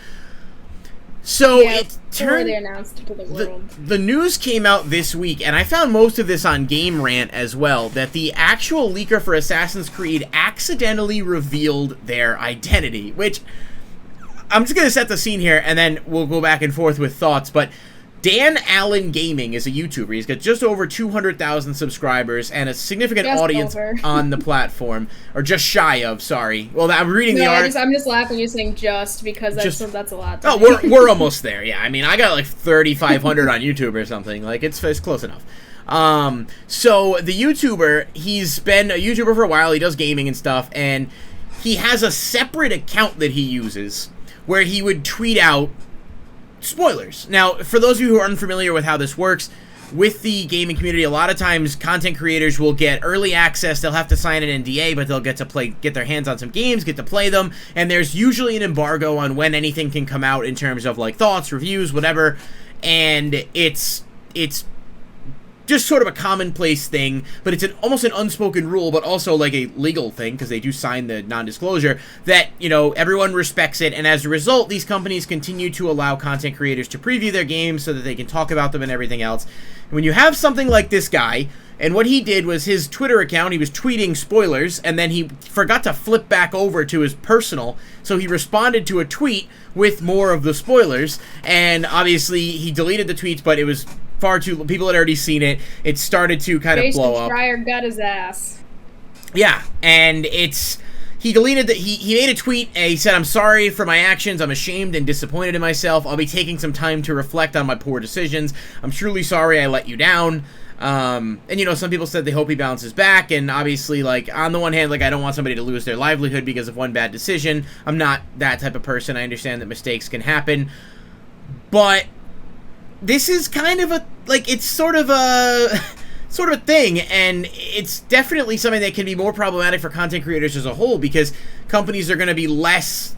So yeah, it turned... they announced it to the world. The news came out this week, and I found most of this on Game Rant as well, that the actual leaker for Assassin's Creed accidentally revealed their identity, which... I'm just going to set the scene here, and then we'll go back and forth with thoughts, but Dan Allen Gaming is a YouTuber. He's got just over 200,000 subscribers and a significant audience on the platform, or just shy of, sorry. Well, I'm reading the article. I'm just laughing you saying just, because that's a lot. Oh, we're almost there, yeah. I mean, I got like 3,500 on YouTube or something. Like, it's close enough. So, the YouTuber, he's been a YouTuber for a while. He does gaming and stuff, and he has a separate account that he uses where he would tweet out spoilers. Now, for those of you who are unfamiliar with how this works, with the gaming community, a lot of times content creators will get early access. They'll have to sign an NDA, but they'll get their hands on some games, get to play them, and there's usually an embargo on when anything can come out in terms of like thoughts, reviews, whatever, and it's just sort of a commonplace thing, but it's almost an unspoken rule, but also like a legal thing, because they do sign the non-disclosure, that, you know, everyone respects it, and as a result, these companies continue to allow content creators to preview their games so that they can talk about them and everything else. And when you have something like this guy, and what he did was his Twitter account, he was tweeting spoilers, and then he forgot to flip back over to his personal, so he responded to a tweet with more of the spoilers, and obviously he deleted the tweets, but it was far too... People had already seen it. It started to kind of blow up. Fryer got his ass. Yeah, and it's... He deleted the... He made a tweet, and he said, "I'm sorry for my actions. I'm ashamed and disappointed in myself. I'll be taking some time to reflect on my poor decisions. I'm truly sorry I let you down." And, you know, some people said they hope he bounces back, and obviously, like, on the one hand, like, I don't want somebody to lose their livelihood because of one bad decision. I'm not that type of person. I understand that mistakes can happen. But this is kind of a, like, it's sort of a thing, and it's definitely something that can be more problematic for content creators as a whole, because companies are going to be less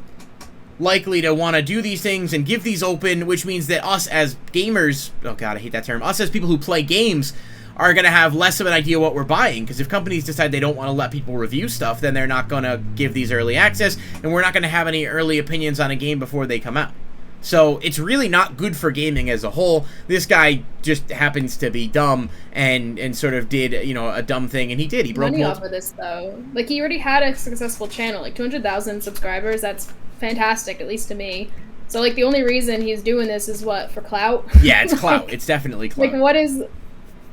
likely to want to do these things and give these open, which means that us as gamers, oh god, I hate that term, us as people who play games are going to have less of an idea what we're buying, because if companies decide they don't want to let people review stuff, then they're not going to give these early access, and we're not going to have any early opinions on a game before they come out. So it's really not good for gaming as a whole. This guy just happens to be dumb and sort of did, you know, a dumb thing, and he did. He broke money off of this, though. Like, he already had a successful channel, like 200,000 subscribers. That's fantastic, at least to me. So, like, the only reason he's doing this is what, for clout? Yeah, it's clout. It's definitely clout. Like, what is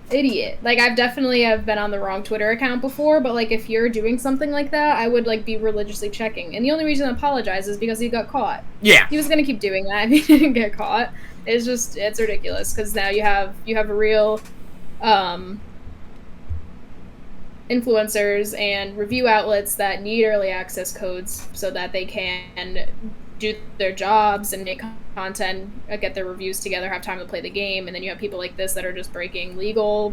idiot? Like, I've been on the wrong Twitter account before, but, like, if you're doing something like that, I would, like, be religiously checking. And the only reason I apologize is because he got caught. Yeah. He was gonna keep doing that if he didn't get caught. It's ridiculous, because now you have a real, influencers and review outlets that need early access codes so that they can do their jobs and make content, get their reviews together, have time to play the game, and then you have people like this that are just breaking legally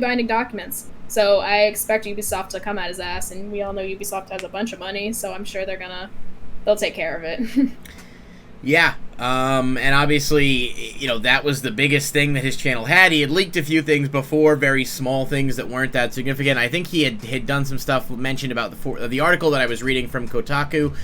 binding documents. So I expect Ubisoft to come at his ass, and we all know Ubisoft has a bunch of money, so I'm sure they'll take care of it. Yeah, and obviously, you know, that was the biggest thing that his channel had. He had leaked a few things before, very small things that weren't that significant. I think he had done some stuff mentioned about the article that I was reading from Kotaku,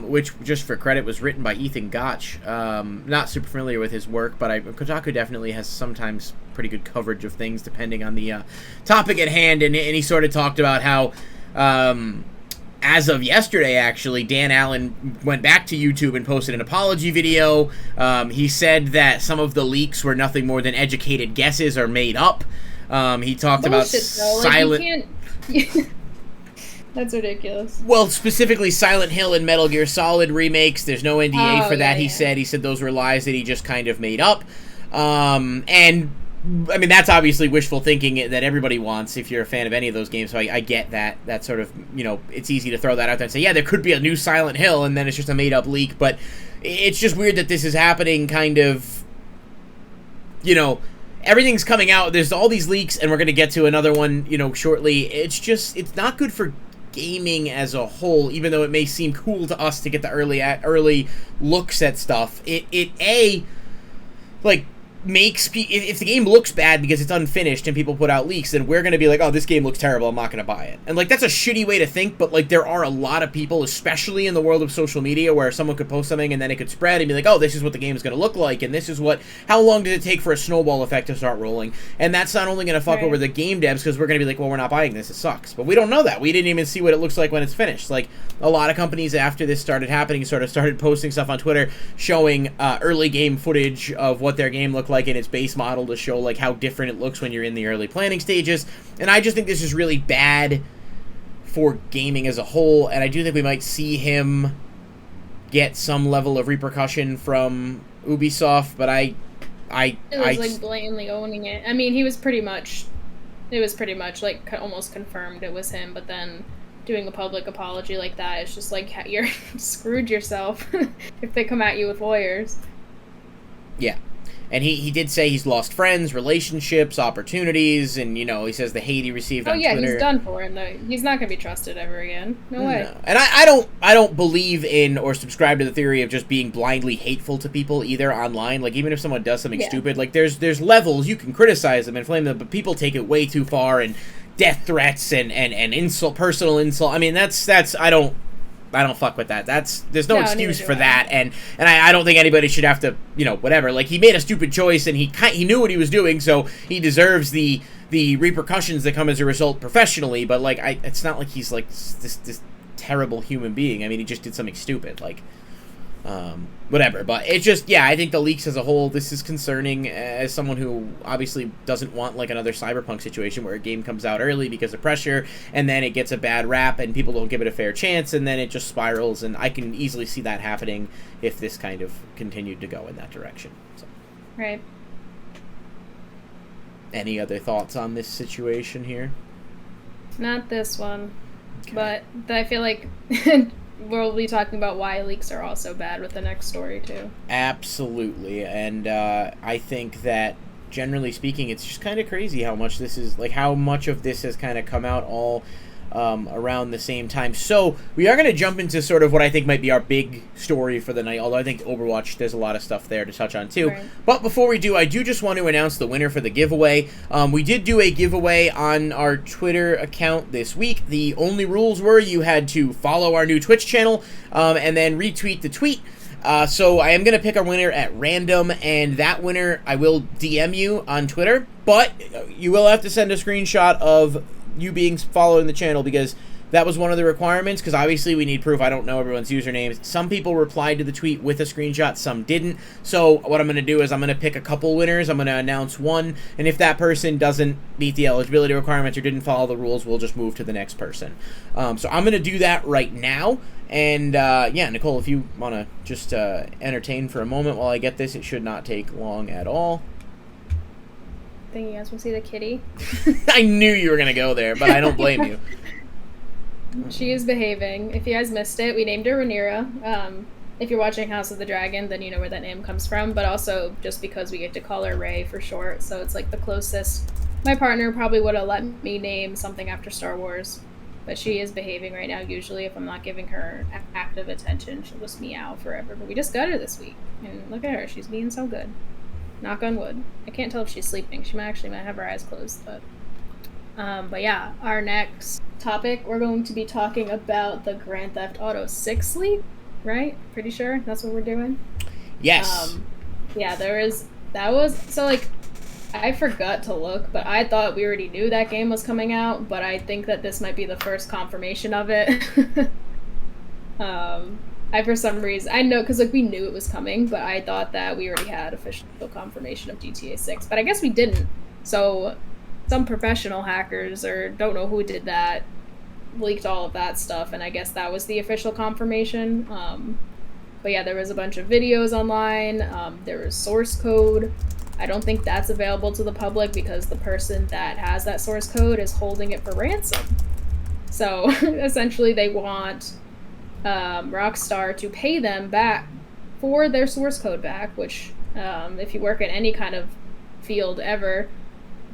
which, just for credit, was written by Ethan Gotch. Not super familiar with his work, but Kotaku definitely has sometimes pretty good coverage of things depending on the topic at hand, and he sort of talked about how... as of yesterday, actually, Dan Allen went back to YouTube and posted an apology video. He said that some of the leaks were nothing more than educated guesses or made up. He talked about silent... That's ridiculous. Well, specifically Silent Hill and Metal Gear Solid remakes. There's no NDA for that, he said. He said those were lies that he just kind of made up. And... I mean, that's obviously wishful thinking that everybody wants if you're a fan of any of those games, so I get that sort of, you know, it's easy to throw that out there and say, yeah, there could be a new Silent Hill, and then it's just a made-up leak, but it's just weird that this is happening kind of, you know, everything's coming out, there's all these leaks, and we're going to get to another one, you know, shortly. It's not good for gaming as a whole, even though it may seem cool to us to get the early looks at stuff. It makes if the game looks bad because it's unfinished and people put out leaks, then we're going to be like, oh, this game looks terrible, I'm not going to buy it. And, like, that's a shitty way to think, but, like, there are a lot of people, especially in the world of social media, where someone could post something and then it could spread and be like, oh, this is what the game is going to look like, and this is how long does it take for a snowball effect to start rolling? And that's not only going to fuck over the game devs, because we're going to be like, well, we're not buying this, it sucks. But we don't know that. We didn't even see what it looks like when it's finished. Like, a lot of companies, after this started happening, sort of started posting stuff on Twitter showing early game footage of what their game looked like in its base model to show, like, how different it looks when you're in the early planning stages. And I just think this is really bad for gaming as a whole, and I do think we might see him get some level of repercussion from Ubisoft, but it was like blatantly owning it. I mean, it was pretty much like almost confirmed it was him, but then doing a public apology like that, it's just like, you're screwed yourself if they come at you with lawyers. Yeah. And he did say he's lost friends, relationships, opportunities, and, you know, he says the hate he received on Twitter. He's done for him, though. He's not going to be trusted ever again. No way. No. And I don't believe in or subscribe to the theory of just being blindly hateful to people either online. Like, even if someone does something stupid, like, there's levels. You can criticize them and flame them, but people take it way too far, and death threats and insult, personal insult. I mean, that's I don't fuck with that. There's no excuse for that, and I don't think anybody should have to, you know, whatever. Like, he made a stupid choice, and he knew what he was doing, so he deserves the repercussions that come as a result professionally. But, like, it's not like he's like this terrible human being. I mean, he just did something stupid, like. Whatever, but it's just, I think the leaks as a whole, this is concerning as someone who obviously doesn't want, like, another Cyberpunk situation where a game comes out early because of pressure, and then it gets a bad rap, and people don't give it a fair chance, and then it just spirals, and I can easily see that happening if this kind of continued to go in that direction. So. Right. Any other thoughts on this situation here? Not this one, but I feel like... we'll be talking about why leaks are also bad with the next story, too. Absolutely, and I think that, generally speaking, it's just kind of crazy how much this is, like, how much of this has kind of come out all around the same time. So, we are going to jump into sort of what I think might be our big story for the night, although I think Overwatch, there's a lot of stuff there to touch on, too. Right. But before we do, I do just want to announce the winner for the giveaway. We did do a giveaway on our Twitter account this week. The only rules were you had to follow our new Twitch channel and then retweet the tweet. So I am going to pick a winner at random, and that winner I will DM you on Twitter, but you will have to send a screenshot of you being following the channel, because that was one of the requirements, because obviously we need proof. I don't know everyone's usernames. Some people replied to the tweet with a screenshot, some didn't. So what I'm going to do is I'm going to pick a couple winners. I'm going to announce one, and if that person doesn't meet the eligibility requirements or didn't follow the rules, we'll just move to the next person. So I'm going to do that right now. And yeah, Nicole, if you want to just entertain for a moment while I get this, it should not take long at all. Think you guys will see the kitty? I knew you were going to go there, but I don't blame you. She is behaving. If you guys missed it, we named her Rhaenyra. If you're watching House of the Dragon, then you know where that name comes from, but also just because we get to call her Rey for short, so it's like the closest. My partner probably would have let me name something after Star Wars, but she is behaving right now. Usually if I'm not giving her active attention, she'll just meow forever, but we just got her this week, and look at her, she's being so good. Knock on wood. I can't tell if she's sleeping. She might have her eyes closed, but yeah, our next topic, we're going to be talking about the Grand Theft Auto 6 leak, right? Pretty sure that's what we're doing. Yes. Yeah, I forgot to look, but I thought we already knew that game was coming out, but I think that this might be the first confirmation of it. For some reason, I know, because we knew it was coming, but I thought that we already had official confirmation of GTA 6, but I guess we didn't. So some professional hackers, or don't know who did that, leaked all of that stuff, and I guess that was the official confirmation. But yeah, there was a bunch of videos online. There was source code. I don't think that's available to the public because the person that has that source code is holding it for ransom. So essentially they want Rockstar to pay them back for their source code back, which if you work in any kind of field ever,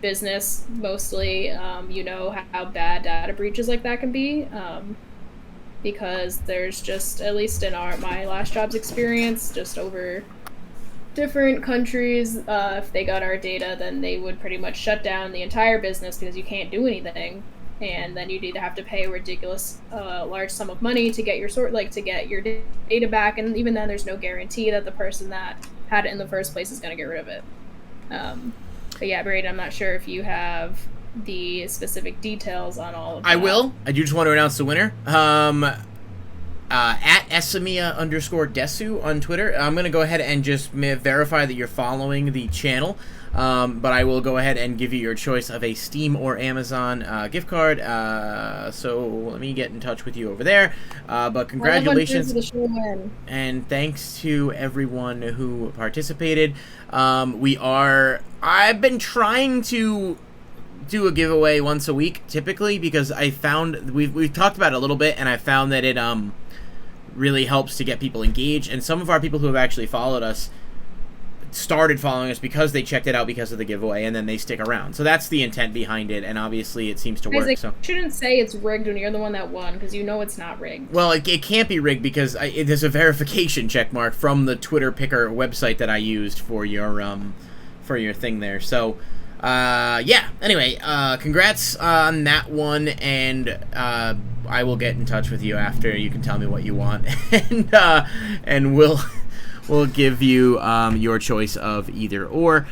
business mostly, you know how bad data breaches like that can be, because there's just, at least in my last job's experience, just over different countries, if they got our data, then they would pretty much shut down the entire business because you can't do anything, and then you'd either have to pay a ridiculous large sum of money to get your data back, and even then there's no guarantee that the person that had it in the first place is going to get rid of it. But yeah, Braden, I'm not sure if you have the specific details on all of that. I will. I do just want to announce the winner. At Esamia_Desu on Twitter. I'm going to go ahead and just verify that you're following the channel. But I will go ahead and give you your choice of a Steam or Amazon gift card. So let me get in touch with you over there. But congratulations. And thanks to everyone who participated. I've been trying to do a giveaway once a week, typically, because I found, we've talked about it a little bit, and I found that it really helps to get people engaged. And some of our people who have actually followed us started following us because they checked it out because of the giveaway, and then they stick around. So that's the intent behind it, and obviously it seems to work. So shouldn't say it's rigged when you're the one that won, because you know it's not rigged. Well, it can't be rigged because there's a verification check mark from the Twitter Picker website that I used for your thing there. So yeah, anyway, congrats on that one, and I will get in touch with you after. You can tell me what you want, and we'll give you your choice of either or.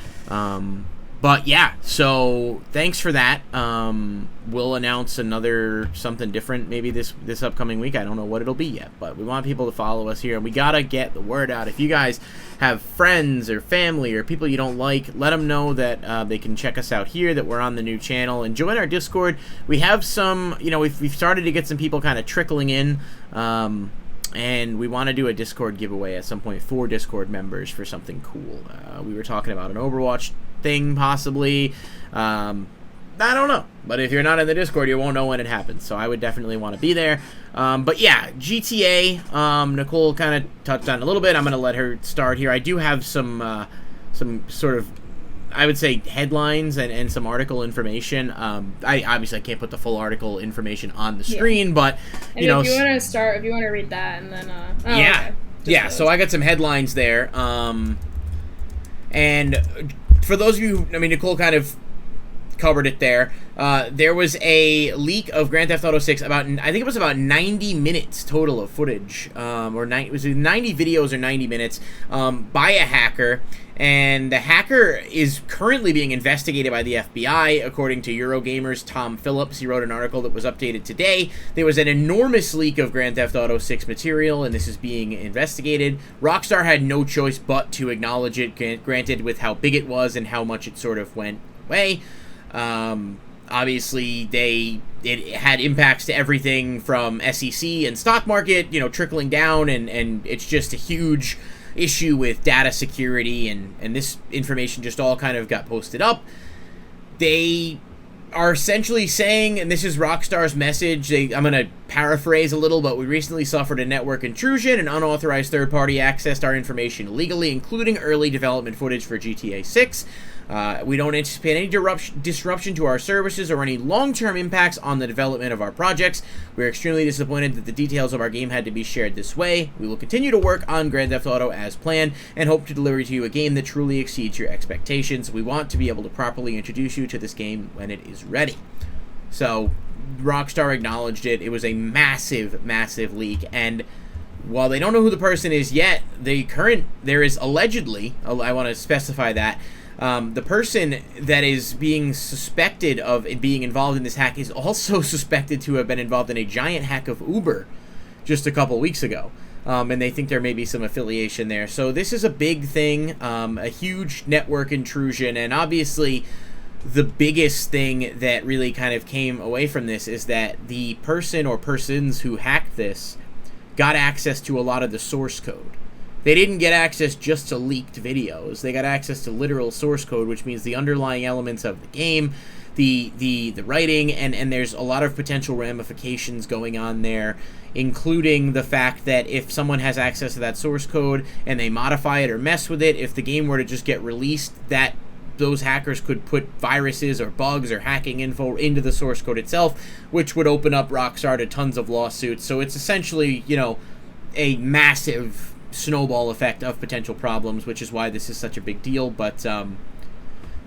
But yeah, so thanks for that. We'll announce something different maybe this upcoming week. I don't know what it'll be yet, but we want people to follow us here, and we gotta get the word out. If you guys have friends or family or people you don't like, let them know that they can check us out here, that we're on the new channel, and join our Discord. We have some, we've started to get some people kind of trickling in, and we want to do a Discord giveaway at some point for Discord members for something cool. We were talking about an Overwatch thing, possibly. I don't know. But if you're not in the Discord, you won't know when it happens. So I would definitely want to be there. But yeah, GTA, Nicole kind of touched on a little bit. I'm going to let her start here. I do have some sort of, I would say, headlines and some article information. I obviously can't put the full article information on the screen, but if you want to start, if you want to read that, and then yeah, okay. Yeah. So I got some headlines there. And for those of you, Nicole kind of covered it there. There was a leak of Grand Theft Auto 6 I think it was about 90 minutes total of footage, it was 90 videos or 90 minutes, by a hacker. And the hacker is currently being investigated by the FBI, according to Eurogamer's Tom Phillips. He wrote an article that was updated today. There was an enormous leak of Grand Theft Auto 6 material, and this is being investigated. Rockstar had no choice but to acknowledge it, granted with how big it was and how much it sort of went away. Obviously, it had impacts to everything from SEC and stock market, trickling down, and it's just a huge issue with data security, and this information just all kind of got posted up. They are essentially saying, and this is Rockstar's message, I'm going to paraphrase a little, but we recently suffered a network intrusion and unauthorized third-party accessed our information illegally, including early development footage for GTA 6. We don't anticipate any disruption to our services or any long-term impacts on the development of our projects. We're extremely disappointed that the details of our game had to be shared this way. We will continue to work on Grand Theft Auto as planned and hope to deliver to you a game that truly exceeds your expectations. We want to be able to properly introduce you to this game when it is ready. So, Rockstar acknowledged it. It was a massive, massive leak, and while they don't know who the person is yet, there is allegedly, I want to specify that, the person that is being suspected of being involved in this hack is also suspected to have been involved in a giant hack of Uber just a couple weeks ago. And they think there may be some affiliation there. So this is a big thing, a huge network intrusion, and obviously the biggest thing that really kind of came away from this is that the person or persons who hacked this got access to a lot of the source code. They didn't get access just to leaked videos. They got access to literal source code, which means the underlying elements of the game, the writing, and there's a lot of potential ramifications going on there, including the fact that if someone has access to that source code and they modify it or mess with it, if the game were to just get released, that those hackers could put viruses or bugs or hacking info into the source code itself, which would open up Rockstar to tons of lawsuits. So it's essentially, a massive snowball effect of potential problems, which is why this is such a big deal. But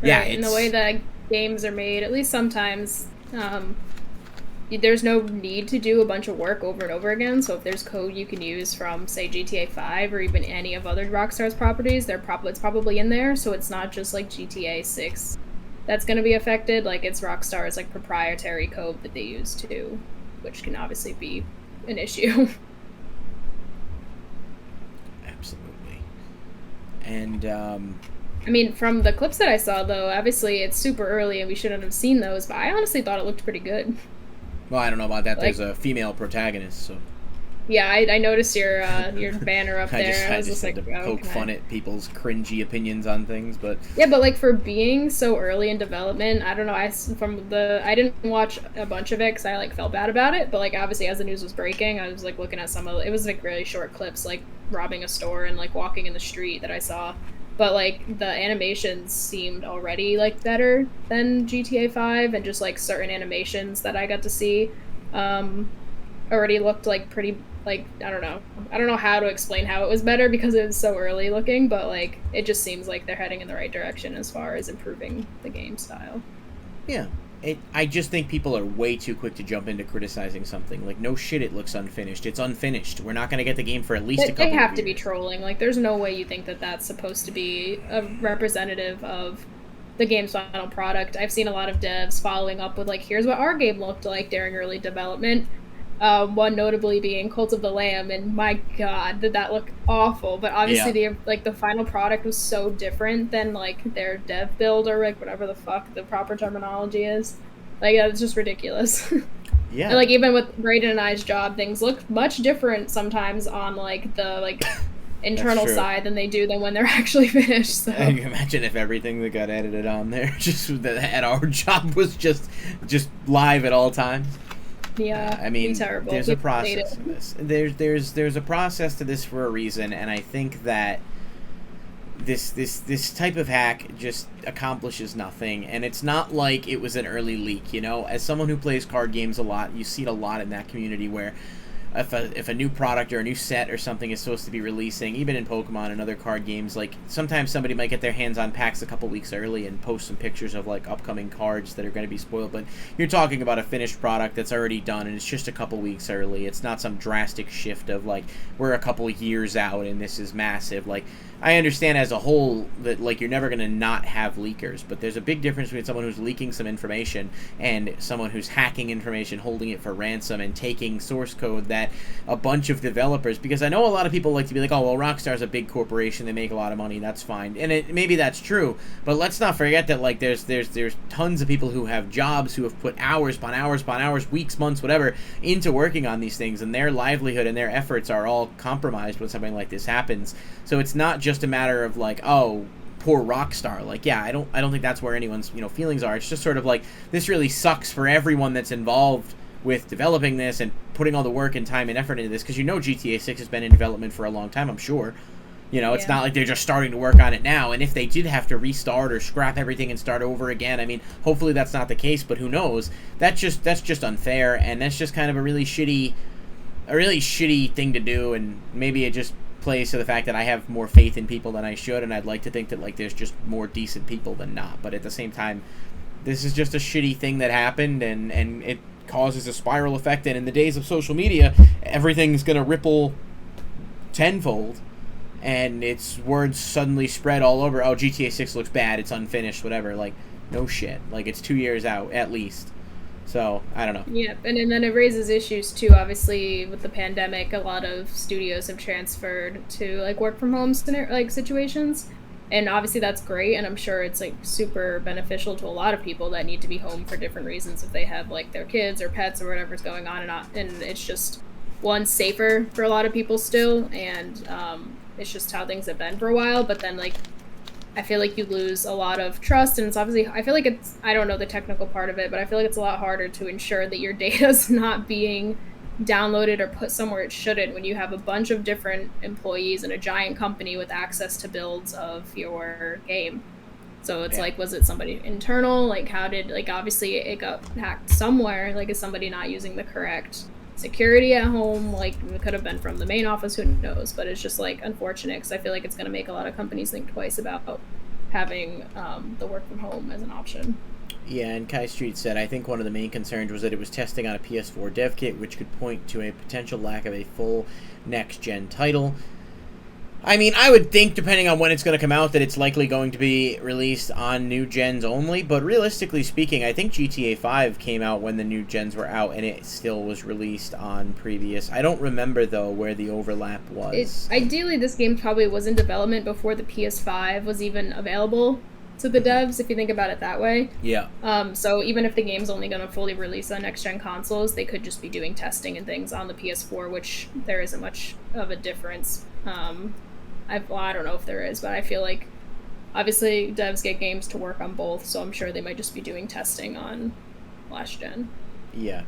yeah, in the way that games are made, at least sometimes, there's no need to do a bunch of work over and over again. So if there's code you can use from, say, GTA 5 or even any of other Rockstar's properties, it's probably in there. So it's not just like GTA 6 that's going to be affected. Like, it's Rockstar's like proprietary code that they use too, which can obviously be an issue. Absolutely. And I mean, from the clips that I saw, though, obviously it's super early and we shouldn't have seen those, but I honestly thought it looked pretty good. Well, I don't know about that. There's a female protagonist, so. Yeah, I noticed your banner up there. I was just like, to poke fun at people's cringy opinions on things, but yeah, but like for being so early in development, I don't know. I didn't watch a bunch of it because I like felt bad about it. But like obviously, as the news was breaking, I was like looking at it was like really short clips, like robbing a store and like walking in the street that I saw. But like the animations seemed already like better than GTA 5, and just like certain animations that I got to see already looked like pretty. Like, I don't know how to explain how it was better because it was so early looking, but like it just seems like they're heading in the right direction as far as improving the game style. Yeah, I just think people are way too quick to jump into criticizing something. Like, no shit, it looks unfinished. It's unfinished. We're not going to get the game for at least a couple of years. They have to be trolling. Like, there's no way you think that that's supposed to be a representative of the game's final product. I've seen a lot of devs following up with like, here's what our game looked like during early development. One notably being Cult of the Lamb, and my god, did that look awful. But obviously the final product was so different than like their dev build or like whatever the fuck the proper terminology is. Like, it's just ridiculous. Yeah. And like even with Brayden and I's job, things look much different sometimes on like the like internal side than they do than when they're actually finished. So. Can you imagine if everything that got edited on there just at our job was just live at all times? Yeah, I mean, terrible. There's a process to this. There's a process to this for a reason, and I think that this type of hack just accomplishes nothing. And it's not like it was an early leak, you know. As someone who plays card games a lot, you see it a lot in that community where if a new product or a new set or something is supposed to be releasing, even in Pokemon and other card games, like sometimes somebody might get their hands on packs a couple weeks early and post some pictures of like upcoming cards that are going to be spoiled. But you're talking about a finished product that's already done and it's just a couple weeks early. It's not some drastic shift of like we're a couple years out and this is massive. Like, I understand as a whole that like you're never going to not have leakers, but there's a big difference between someone who's leaking some information and someone who's hacking information, holding it for ransom, and taking source code that a bunch of developers, because I know a lot of people like to be like, oh, well, Rockstar's a big corporation, they make a lot of money, that's fine. And maybe that's true, but let's not forget that like there's tons of people who have jobs, who have put hours upon hours upon hours, weeks, months, whatever, into working on these things, and their livelihood and their efforts are all compromised when something like this happens. So it's not just a matter of like, oh, poor Rockstar. Like, yeah, I don't think that's where anyone's, feelings are. It's just sort of like, this really sucks for everyone that's involved with developing this and putting all the work and time and effort into this, because GTA 6 has been in development for a long time, I'm sure. It's not like they're just starting to work on it now, and if they did have to restart or scrap everything and start over again, I mean, hopefully that's not the case, but who knows? That's just unfair, and that's just kind of a really shitty thing to do, and maybe it just plays to the fact that I have more faith in people than I should, and I'd like to think that like there's just more decent people than not. But at the same time, this is just a shitty thing that happened, and it causes a spiral effect. And in the days of social media, everything's gonna ripple tenfold, and its words suddenly spread all over. Oh, GTA 6 looks bad, it's unfinished, whatever. Like, no shit. Like, it's 2 years out at least. So, I don't know. Yeah, and then it raises issues, too. Obviously, with the pandemic, a lot of studios have transferred to, like, work-from-home situations. And obviously that's great, and I'm sure it's, like, super beneficial to a lot of people that need to be home for different reasons if they have, like, their kids or pets or whatever's going on. And it's just, one, safer for a lot of people still, and it's just how things have been for a while. But then, like, I feel like you lose a lot of trust, and it's obviously, I feel like I don't know the technical part of it, but I feel like it's a lot harder to ensure that your data's not being downloaded or put somewhere it shouldn't when you have a bunch of different employees in a giant company with access to builds of your game. So it's like, was it somebody internal? Like, how did, like, obviously it got hacked somewhere. Like, is somebody not using the correct security at home? Like, it could have been from the main office, who knows? But it's just, like, unfortunate, because I feel like it's going to make a lot of companies think twice about having the work from home as an option. Yeah, and Kai Street said, I think one of the main concerns was that it was testing on a PS4 dev kit, which could point to a potential lack of a full next-gen title. I mean, I would think, depending on when it's going to come out, that it's likely going to be released on new gens only, but realistically speaking, I think GTA 5 came out when the new gens were out, and it still was released on previous. I don't remember, though, where the overlap was. Ideally, this game probably was in development before the PS5 was even available to the devs, if you think about it that way. Yeah. So even if the game's only going to fully release on next-gen consoles, they could just be doing testing and things on the PS4, which there isn't much of a difference. I don't know if there is, but I feel like obviously devs get games to work on both, so I'm sure they might just be doing testing on last gen. Yeah.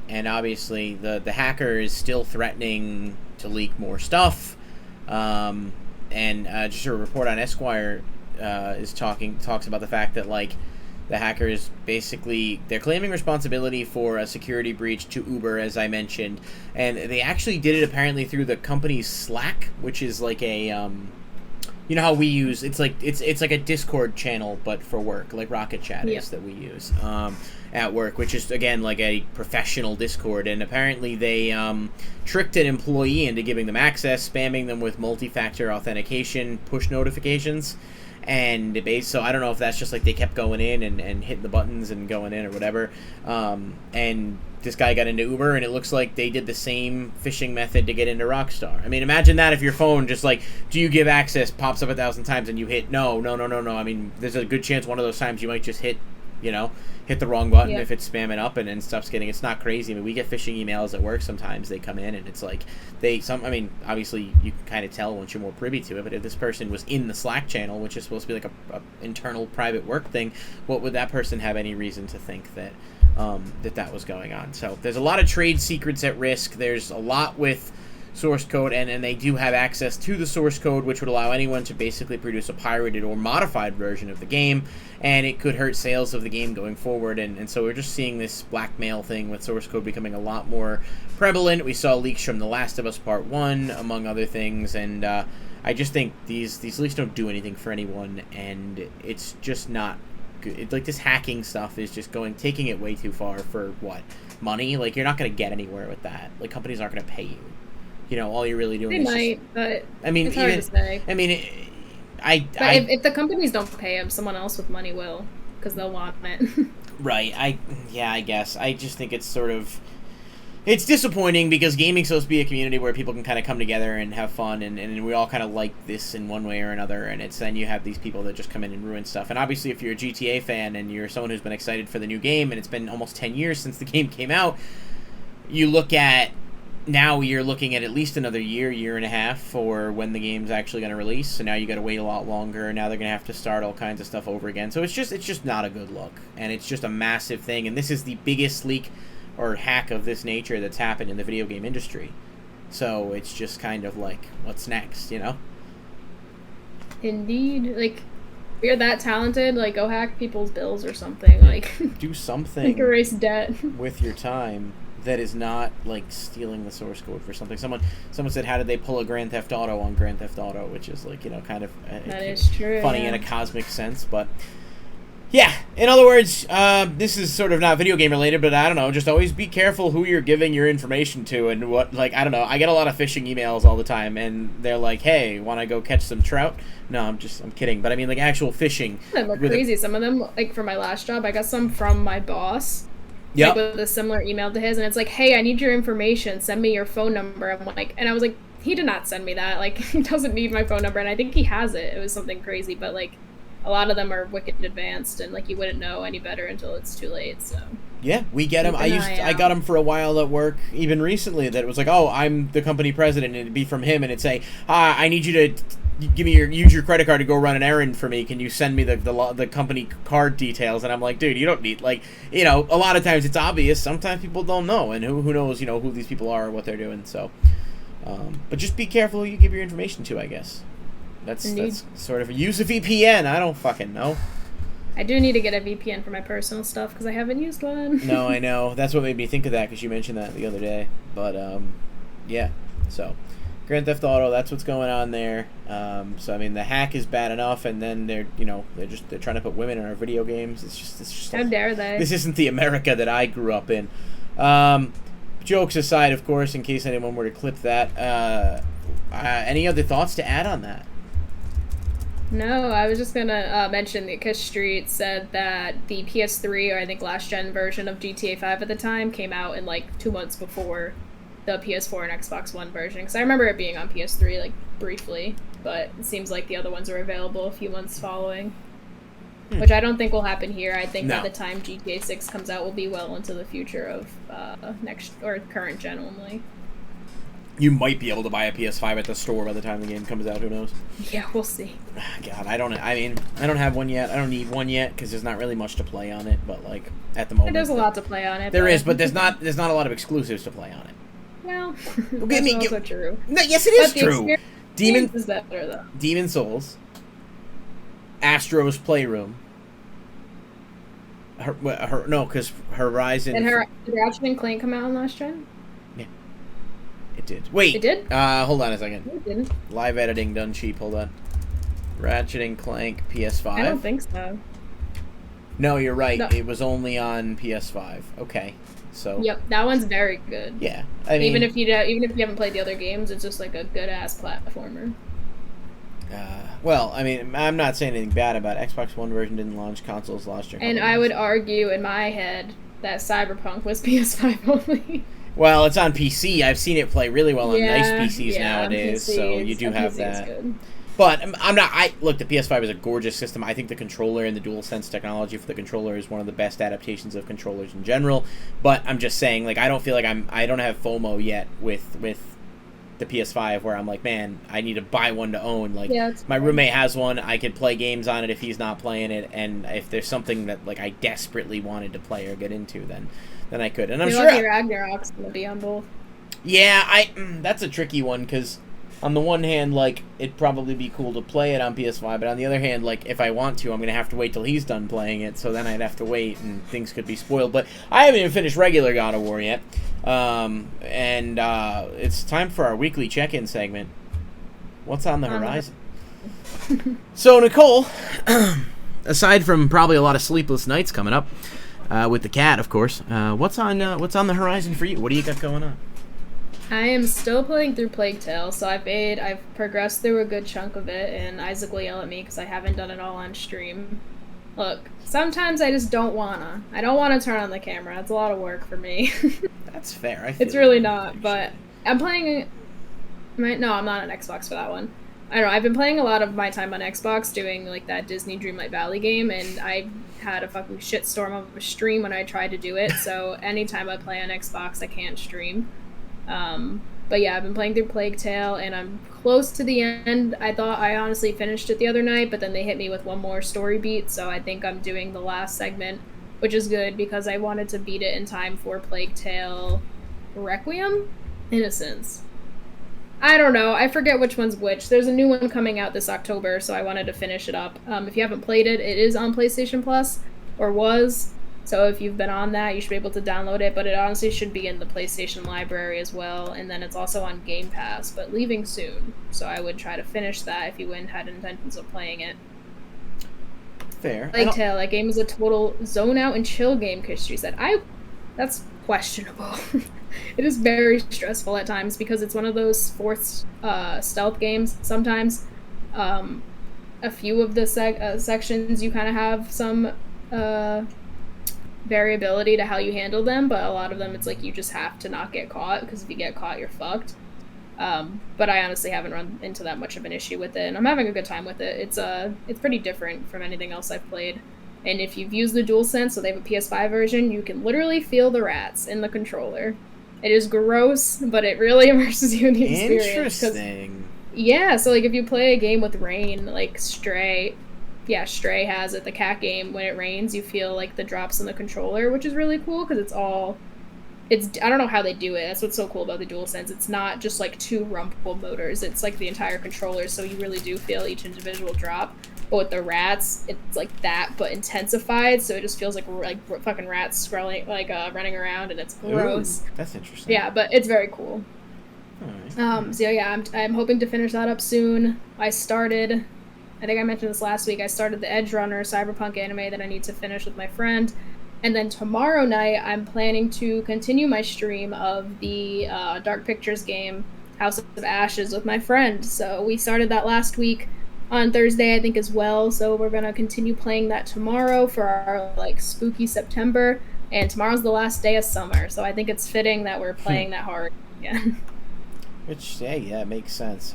And obviously the hacker is still threatening to leak more stuff. And just a report on Esquire talks about the fact that, like, the hackers basically, they're claiming responsibility for a security breach to Uber, as I mentioned, and they actually did it apparently through the company's Slack, which is like a, you know how we use, it's like a Discord channel, but for work, like Rocket Chat is that we use at work, which is, again, like a professional Discord, and apparently they tricked an employee into giving them access, spamming them with multi-factor authentication push notifications. And so I don't know if that's just like they kept going in and hitting the buttons and going in or whatever. And this guy got into Uber, and it looks like they did the same phishing method to get into Rockstar. I mean, imagine that if your phone just like, do you give access, pops up 1,000 times, and you hit no. I mean, there's a good chance one of those times you might just hit the wrong button if it's spamming up and stuff's getting, it's not crazy. I mean, we get phishing emails at work sometimes. They come in and it's like, I mean, obviously you can kind of tell once you're more privy to it, but if this person was in the Slack channel, which is supposed to be like a internal private work thing, what would that person have any reason to think that that was going on? So there's a lot of trade secrets at risk. There's a lot with source code, and they do have access to the source code, which would allow anyone to basically produce a pirated or modified version of the game, and it could hurt sales of the game going forward, and so we're just seeing this blackmail thing with source code becoming a lot more prevalent. We saw leaks from The Last of Us Part 1, among other things, and I just think these leaks don't do anything for anyone, and it's just not good. Like, this hacking stuff is just taking it way too far for what? Money? Like, you're not going to get anywhere with that. Like, companies aren't going to pay you. You know, all you're really doing is might, but I mean, it's hard to say. I mean, if the companies don't pay them, someone else with money will, because they'll want it. Right. I guess. I just think it's sort of... It's disappointing because gaming's supposed to be a community where people can kind of come together and have fun, and we all kind of like this in one way or another, and it's then you have these people that just come in and ruin stuff. And obviously, if you're a GTA fan and you're someone who's been excited for the new game, and it's been almost 10 years since the game came out, you look at... Now you're looking at least another year and a half for when the game's actually going to release. So now you got to wait a lot longer. Now they're going to have to start all kinds of stuff over again. So it's just not a good look, and it's just a massive thing. And this is the biggest leak or hack of this nature that's happened in the video game industry. So it's just kind of like, what's next, you know? Indeed. Like, if you're that talented, like, go hack people's bills or something. Like, do something. Like, erase debt with your time. That is not, like, stealing the source code for something. Someone said, how did they pull a Grand Theft Auto on Grand Theft Auto, which is, like, you know, kind of that is true, funny in a cosmic sense, but... Yeah, in other words, this is sort of not video game related, but I don't know, just always be careful who you're giving your information to and what, like, I don't know, I get a lot of phishing emails all the time, and they're like, hey, want to go catch some trout? No, I'm kidding, but I mean, like, actual phishing. They look crazy. Some of them, like, for my last job, I got some from my boss. Yeah, like, with a similar email to his, and it's like, hey, I need your information, send me your phone number. I'm like, and I was like, he did not send me that, like, he doesn't need my phone number, and I think he has it. It was something crazy, but, like, a lot of them are wicked advanced, and, like, you wouldn't know any better until it's too late, so. Yeah, we get them. I got them for a while at work, even recently, that it was like, oh, I'm the company president, and it'd be from him, and it'd say, I need you to use your credit card to go run an errand for me. Can you send me the company card details? And I'm like, dude, you don't need, like, you know, a lot of times it's obvious. Sometimes people don't know, and who knows, you know, who these people are or what they're doing. So, but just be careful who you give your information to, I guess. That's sort of use a VPN. I don't fucking know. I do need to get a VPN for my personal stuff because I haven't used one. No, I know. That's what made me think of that because you mentioned that the other day. But yeah. So. Grand Theft Auto, that's what's going on there. So I mean, the hack is bad enough, and then they're trying to put women in our video games. It's just how dare they? This isn't the America that I grew up in. Jokes aside, of course, in case anyone were to clip that. Any other thoughts to add on that? No, I was just gonna mention that Kiss Street said that the PS3 or I think last gen version of GTA 5 at the time came out in like 2 months before the PS4 and Xbox One version, because I remember it being on PS3 like briefly, but it seems like the other ones are available a few months following, which I don't think will happen here. I think by the time GTA 6 comes out, will be well into the future of next or current gen only. You might be able to buy a PS5 at the store by the time the game comes out. Who knows? Yeah, we'll see. God, I don't have one yet. I don't need one yet because there's not really much to play on it. But like at the moment, there's a lot to play on it. There is, but there's not a lot of exclusives to play on it. Well, that's also true. No, yes, it is true. Demon is better though. Demon Souls, Astro's Playroom. No, because Horizon. And did Ratchet and Clank come out on last gen? Yeah, it did. Wait, it did. Hold on a second. It didn't. Live editing done cheap. Hold on. Ratchet and Clank PS5. I don't think so. No, you're right. No. It was only on PS5. Okay. So. Yep, that one's very good. Yeah, I mean, even if you haven't played the other games, it's just like a good ass platformer. Well, I mean, I'm not saying anything bad about it. Xbox One version didn't launch consoles last year. And I would argue in my head that Cyberpunk was PS5 only. Well, it's on PC. I've seen it play really well on nice PCs nowadays, PC, so you do have that. Good. But I'm not. Look, the PS5 is a gorgeous system. I think the controller and the DualSense technology for the controller is one of the best adaptations of controllers in general. But I'm just saying, like, I don't feel like I don't have FOMO yet with the PS5 where I'm like, man, I need to buy one to own. Like, my roommate has one. I could play games on it if he's not playing it, and if there's something that like I desperately wanted to play or get into, then I could. And I'm sure Ragnarok's gonna be on both. Yeah, that's a tricky one, because on the one hand, like, it'd probably be cool to play it on PS5, but on the other hand, like, if I want to, I'm going to have to wait till he's done playing it, so then I'd have to wait, and things could be spoiled. But I haven't even finished regular God of War yet, and it's time for our weekly check-in segment. What's on the horizon? So, Nicole, aside from probably a lot of sleepless nights coming up, with the cat, of course, what's on the horizon for you? What do you got going on? I am still playing through Plague Tale, so I've progressed through a good chunk of it, and Isaac will yell at me because I haven't done it all on stream. Look, sometimes I just don't wanna. I don't want to turn on the camera. It's a lot of work for me. That's fair. It's really not, but I'm playing... No, I'm not on Xbox for that one. I don't know, I've been playing a lot of my time on Xbox doing, like, that Disney Dreamlight Valley game, and I had a fucking shitstorm of a stream when I tried to do it, so anytime I play on Xbox, I can't stream. But yeah, I've been playing through Plague Tale, and I'm close to the end. I thought I honestly finished it the other night, but then they hit me with one more story beat, so I think I'm doing the last segment, which is good, because I wanted to beat it in time for Plague Tale Requiem? Innocence. I don't know. I forget which one's which. There's a new one coming out this October, so I wanted to finish it up. If you haven't played it, it is on PlayStation Plus, or was. So if you've been on that, you should be able to download it, but it honestly should be in the PlayStation library as well, and then it's also on Game Pass, but leaving soon. So I would try to finish that if you had intentions of playing it. Fair. Plague Tale, that game is a total zone out and chill game, Christy said. That's questionable. It is very stressful at times because it's one of those forced stealth games. Sometimes a few of the sections you kind of have some variability to how you handle them, but a lot of them it's like you just have to not get caught, because if you get caught, you're fucked. But I honestly haven't run into that much of an issue with it, and I'm having a good time with it. It's pretty different from anything else I've played. And if you've used the DualSense, so they have a PS5 version, you can literally feel the rats in the controller. It is gross, but it really immerses you in the experience. Interesting. Yeah, so like if you play a game with rain, like Stray has it, the cat game, when it rains, you feel like the drops in the controller, which is really cool, because I don't know how they do it. That's what's so cool about the DualSense. It's not just like two rumpable motors. It's like the entire controller, so you really do feel each individual drop. But with the rats, it's like that, but intensified, so it just feels like fucking rats scrolling, like running around, and it's gross. Ooh, that's interesting. Yeah, but it's very cool. Alright. So yeah, I'm hoping to finish that up soon. I think I mentioned this last week, I started the Edge Runner cyberpunk anime that I need to finish with my friend. And then tomorrow night, I'm planning to continue my stream of the Dark Pictures game, House of Ashes, with my friend. So we started that last week on Thursday, I think, as well. So we're going to continue playing that tomorrow for our, like, spooky September. And tomorrow's the last day of summer. So I think it's fitting that we're playing that hard again. Which, yeah, it makes sense.